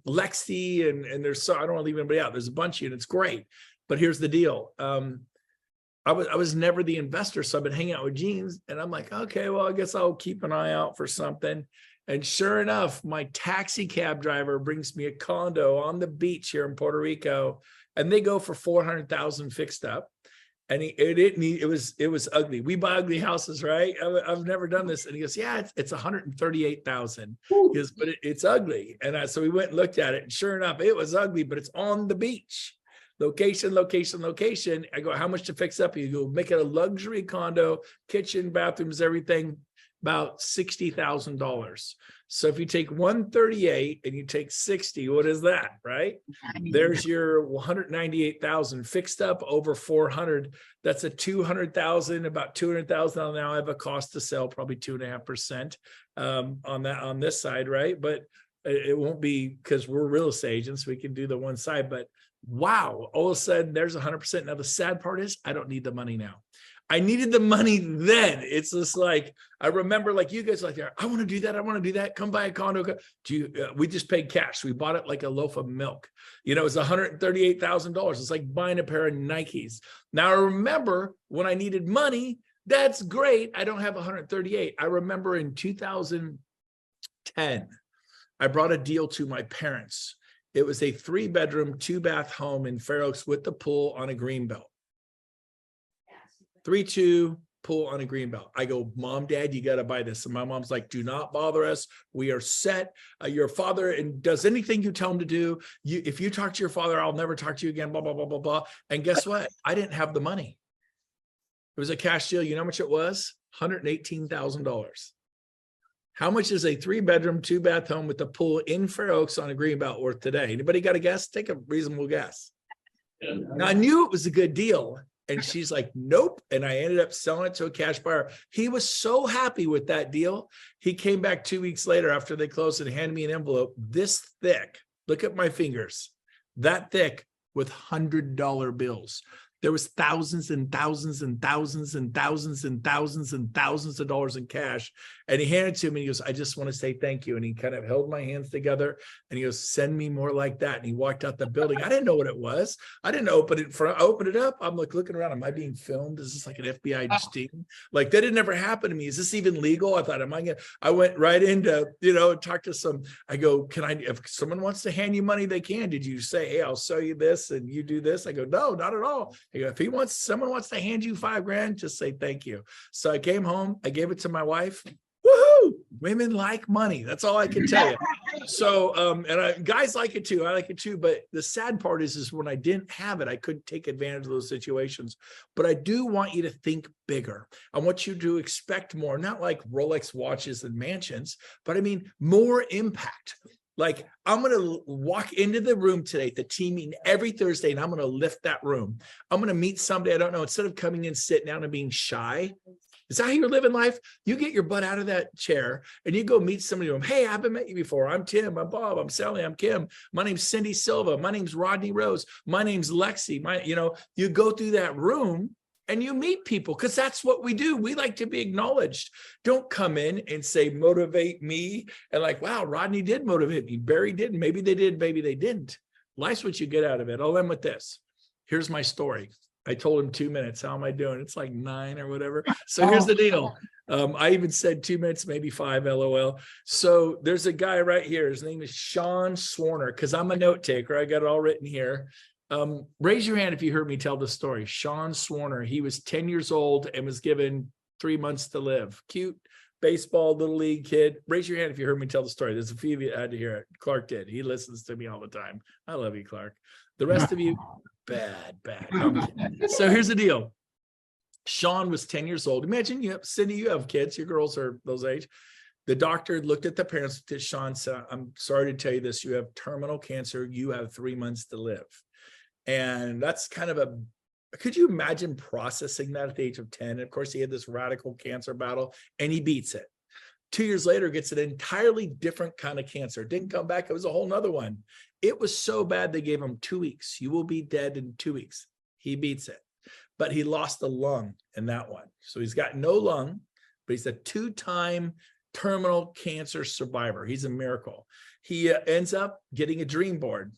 Lexi and there's, I don't want to leave anybody out. There's a bunch of you and it's great. But here's the deal. I was never the investor. So I've been hanging out with Gene's and I'm like, okay, well, I guess I'll keep an eye out for something. And sure enough, my taxi cab driver brings me a condo on the beach here in Puerto Rico, and they go for 400,000 fixed up. And it was ugly. We buy ugly houses, right? I've never done this. And he goes, yeah, it's 138,000. He goes, but it's ugly. And so we went and looked at it, and sure enough, it was ugly, but it's on the beach. Location, location, location. I go, how much to fix up? You go, make it a luxury condo, kitchen, bathrooms, everything. About $60,000. So if you take 138 and you take 60, what is that, right? There's your 198,000 fixed up over 400. That's a 200,000, about 200,000. Now I have a cost to sell, probably 2.5% on this side, right? But It won't be because we're real estate agents. We can do the one side, but wow, all of a sudden there's 100%. Now the sad part is I don't need the money now. I needed the money then. It's just like, I remember like you guys like, I want to do that. I want to do that. Come buy a condo. We just paid cash. We bought it like a loaf of milk. You know, it was $138,000. It's like buying a pair of Nikes. Now I remember when I needed money, that's great. I don't have 138. I remember in 2010, I brought a deal to my parents. It was a 3-bedroom, 2-bath home in Fair Oaks with the pool on a greenbelt. 3-2 pool on a greenbelt. I go, Mom, Dad, you got to buy this. And my mom's like, do not bother us. We are set. Your father and does anything you tell him to do. If you talk to your father, I'll never talk to you again, blah, blah, blah, blah, blah. And guess what? I didn't have the money. It was a cash deal. You know how much it was? $118,000. How much is a 3-bedroom, 2-bath home with the pool in Fair Oaks on a greenbelt worth today? Anybody got a guess? Take a reasonable guess. Now I knew it was a good deal. And she's like, nope. And I ended up selling it to a cash buyer. He was so happy with that deal. He came back 2 weeks later after they closed and handed me an envelope this thick. Look at my fingers, that thick with $100 bills. There was thousands and thousands and thousands and thousands and thousands and thousands of dollars in cash. And he handed it to me. He goes, I just want to say thank you. And he kind of held my hands together and he goes, send me more like that. And he walked out the building. I didn't know what it was. I didn't open it. I opened it up. I'm like looking around. Am I being filmed? Is this like an FBI sting? Like that had never happened to me. Is this even legal? I thought, I went right into, talk to some, I go, if someone wants to hand you money, they can. Did you say, hey, I'll sell you this and you do this? I go, no, not at all. I go, if someone wants to hand you $5,000, just say thank you. So I came home, I gave it to my wife. Woohoo! Women like money. That's all I can tell you. So, guys like it too. I like it too. But the sad part is when I didn't have it, I couldn't take advantage of those situations. But I do want you to think bigger. I want you to expect more, not like Rolex watches and mansions, but I mean more impact. Like I'm going to walk into the room today, the team meeting every Thursday, and I'm going to lift that room. I'm going to meet somebody I don't know. Instead of coming in, sitting down and being shy, is that how you're living life? You get your butt out of that chair and you go meet somebody. Hey, I haven't met you before. I'm Tim. I'm Bob. I'm Sally. I'm Kim. My name's Cindy Silva. My name's Rodney Rose. My name's Lexi. You go through that room and you meet people because that's what we do. We like to be acknowledged. Don't come in and say, motivate me. And like, wow, Rodney did motivate me. Barry didn't. Maybe they did. Maybe they didn't. Life's what you get out of it. I'll end with this. Here's my story. I told him 2 minutes. How am I doing? It's like 9 or whatever. So here's the deal. I even said 2 minutes, maybe 5, LOL. So there's a guy right here. His name is Sean Swarner, because I'm a note taker. I got it all written here. Raise your hand if you heard me tell the story. Sean Swarner, he was 10 years old and was given 3 months to live. Cute baseball, little league kid. Raise your hand if you heard me tell the story. There's a few of you that had to hear it. Clark did. He listens to me all the time. I love you, Clark. The rest of you, bad. So here's the deal. Sean was 10 years old. Imagine Cindy, you have kids. Your girls are those age. The doctor looked at the parents, to Sean, said, I'm sorry to tell you this. You have terminal cancer. You have 3 months to live. And that's kind of could you imagine processing that at the age of 10? Of course, he had this radical cancer battle and he beats it. 2 years later, gets an entirely different kind of cancer. Didn't come back. It was a whole nother one. It was so bad, they gave him 2 weeks. You will be dead in 2 weeks. He beats it. But he lost a lung in that one. So he's got no lung, but he's a 2-time terminal cancer survivor. He's a miracle. He ends up getting a dream board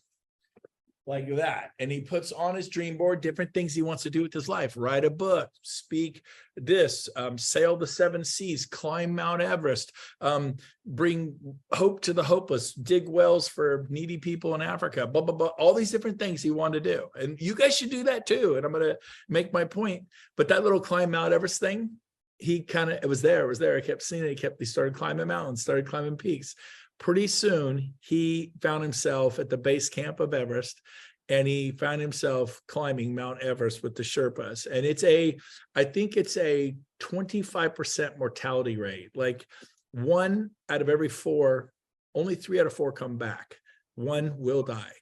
like that. And he puts on his dream board different things he wants to do with his life. Write a book, speak this, sail the 7 seas, climb Mount Everest, bring hope to the hopeless, dig wells for needy people in Africa, blah, blah, blah, all these different things he wanted to do. And you guys should do that too. And I'm going to make my point. But that little climb Mount Everest thing, it was there. I kept seeing it. He started climbing mountains, started climbing peaks. Pretty soon, he found himself at the base camp of Everest, and he found himself climbing Mount Everest with the Sherpas. And I think it's a 25% mortality rate. Like 1 out of every 4, only 3 out of 4 come back. 1 will die.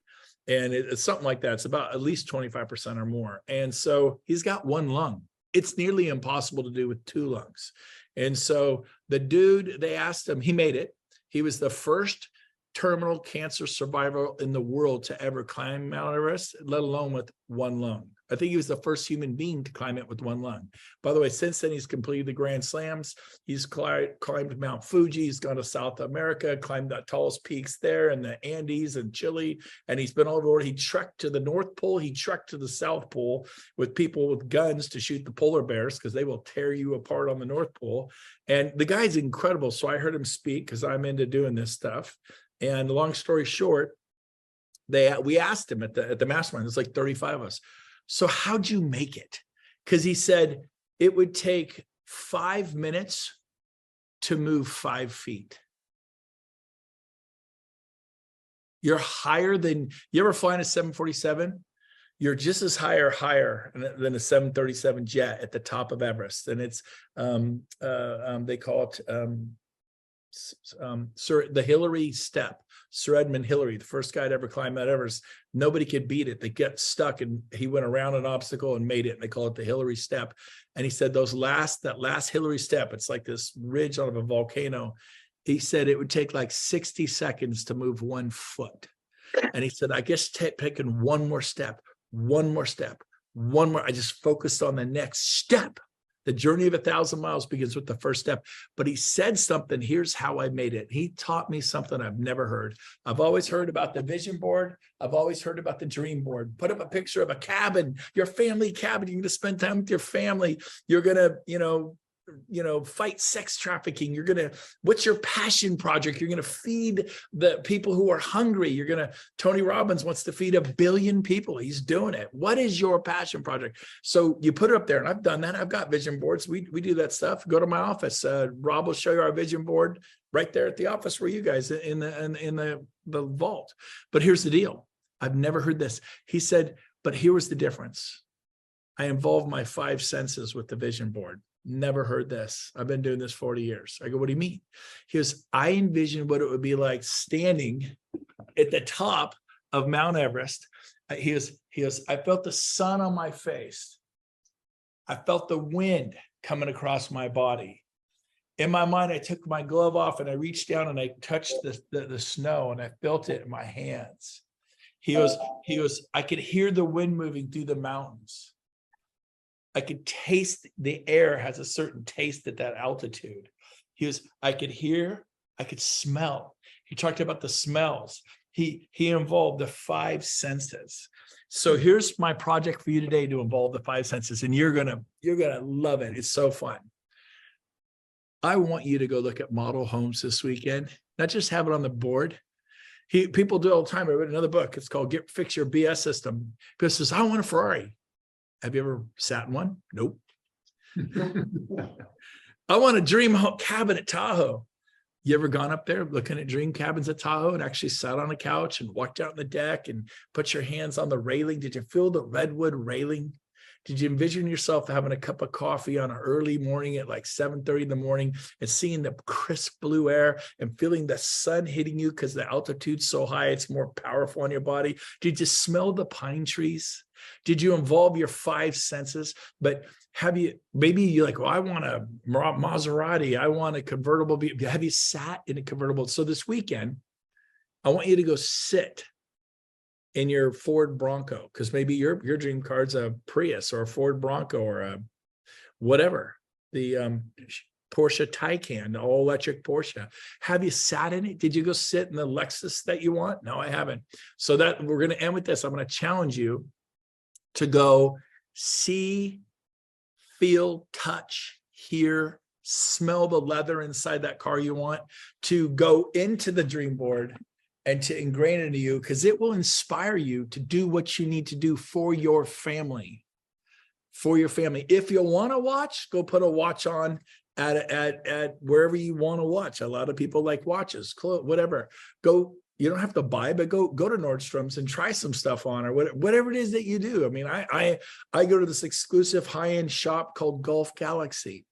And it's something like that. It's about at least 25% or more. And so he's got 1 lung. It's nearly impossible to do with 2 lungs. And so the dude, they asked him, he made it. He was the first terminal cancer survivor in the world to ever climb Mount Everest, let alone with one lung. I think he was the first human being to climb it with one lung. By the way, since then, he's completed the Grand Slams. He's climbed Mount Fuji. He's gone to South America, climbed the tallest peaks there in the Andes and Chile. And he's been all over. He trekked to the North Pole. He trekked to the South Pole with people with guns to shoot the polar bears because they will tear you apart on the North Pole. And the guy's incredible. So I heard him speak because I'm into doing this stuff. And long story short, we asked him at the mastermind, there's like 35 of us. So how'd you make it? Because he said it would take 5 minutes to move 5 feet. You're higher than, you ever fly in a 747? You're just as higher than a 737 jet at the top of Everest. And it's, they call it the Hillary Step. Sir Edmund Hillary, the first guy to ever climb Mount Everest, nobody could beat it. They get stuck and he went around an obstacle and made it. And they call it the Hillary Step. And he said that last Hillary Step, it's like this ridge out of a volcano. He said it would take like 60 seconds to move 1 foot. And he said, I guess taking one more step, I just focused on the next step. The journey of 1,000 miles begins with the first step. But he said something, here's how I made it. He taught me something I've never heard. I've always heard about the vision board. I've always heard about the dream board. Put up a picture of a cabin, your family cabin. You're going to spend time with your family. You're going to, fight sex trafficking. What's your passion project? You're going to feed the people who are hungry. Tony Robbins wants to feed 1 billion people. He's doing it. What is your passion project? So you put it up there, and I've done that. I've got vision boards. We do that stuff. Go to my office. Rob will show you our vision board right there at the office where you guys in the vault. But here's the deal. I've never heard this. He said, but here was the difference. I involved my 5 senses with the vision board. Never heard this. I've been doing this 40 years. I go, what do you mean? He goes, I envisioned what it would be like standing at the top of Mount Everest. He goes, I felt the sun on my face. I felt the wind coming across my body. In my mind, I took my glove off and I reached down and I touched the snow and I felt it in my hands. He goes, I could hear the wind moving through the mountains. I could taste the air has a certain taste at that altitude. I could hear, I could smell. He talked about the smells. He involved the 5 senses. So here's my project for you today to involve the 5 senses, and you're gonna love it. It's so fun. I want you to go look at model homes this weekend, not just have it on the board. People do it all the time. I read another book. It's called Fix Your BS System. People says, I want a Ferrari. Have you ever sat in one? Nope. I want a dream cabin at Tahoe. You ever gone up there looking at dream cabins at Tahoe and actually sat on a couch and walked out on the deck and put your hands on the railing? Did you feel the redwood railing? Did you envision yourself having a cup of coffee on an early morning at like 7:30 in the morning and seeing the crisp blue air and feeling the sun hitting you because the altitude's so high, it's more powerful on your body? Did you smell the pine trees? Did you involve your 5 senses? But maybe you're like, well, I want a Maserati. I want a convertible. Have you sat in a convertible? So this weekend, I want you to go sit in your Ford Bronco, because maybe your dream car's a Prius or a Ford Bronco or a whatever, the Porsche Taycan, the all-electric Porsche. Have you sat in it? Did you go sit in the Lexus that you want? No, I haven't. So that we're going to end with this. I'm going to challenge you to go see, feel, touch, hear, smell the leather inside that car you want, to go into the dream board and to ingrain it into you, because it will inspire you to do what you need to do for your family. For your family. If you want to watch, go put a watch on at wherever you want to watch. A lot of people like watches, clothes, whatever. Go. You don't have to buy, but go to Nordstrom's and try some stuff on, or whatever it is that you do. I mean, I go to this exclusive high-end shop called Golf Galaxy.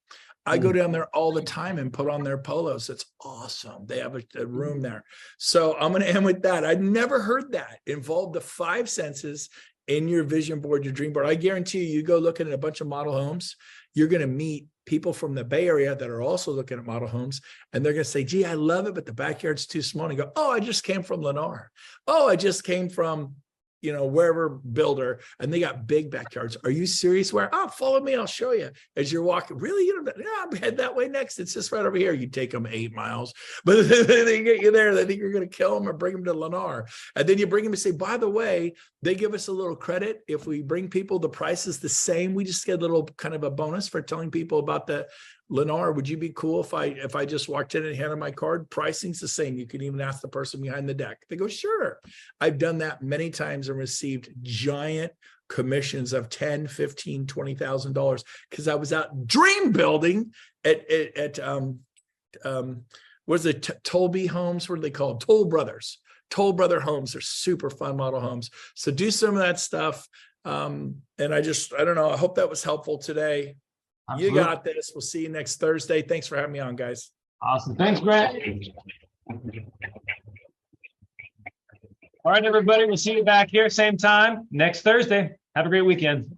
I go down there all the time and put on their polos. It's awesome. They have a room there. So I'm going to end with that. I'd never heard that. Involve the 5 senses in your vision board, your dream board. I guarantee you, you go looking at a bunch of model homes, you're going to meet people from the Bay Area that are also looking at model homes, and they're going to say, gee, I love it, but the backyard's too small. And you go, oh, I just came from Lennar. Oh, I just came from, wherever builder, and they got big backyards. Are you serious? Where? Oh, follow me. I'll show you. As you're walking, really? Yeah, I'm head that way next. It's just right over here. You take them 8 miles, but they get you there. They think you're going to kill them or bring them to Lennar. And then you bring them and say, by the way, they give us a little credit. If we bring people, the price is the same. We just get a little kind of a bonus for telling people about the Lennar. Would you be cool if I just walked in and handed my card? Pricing's the same. You can even ask the person behind the deck. They go, sure. I've done that many times and received giant commissions of $10,000, $15,000, $20,000 because I was out dream building at what's it, Tolby Homes? What are they called? Toll Brothers. Toll Brother Homes. They're super fun model homes. So do some of that stuff. And I don't know. I hope that was helpful today. Absolutely. You got this. We'll see you next Thursday. Thanks for having me on, guys. Awesome. Thanks, Brett. All right, everybody. We'll see you back here same time next Thursday. Have a great weekend.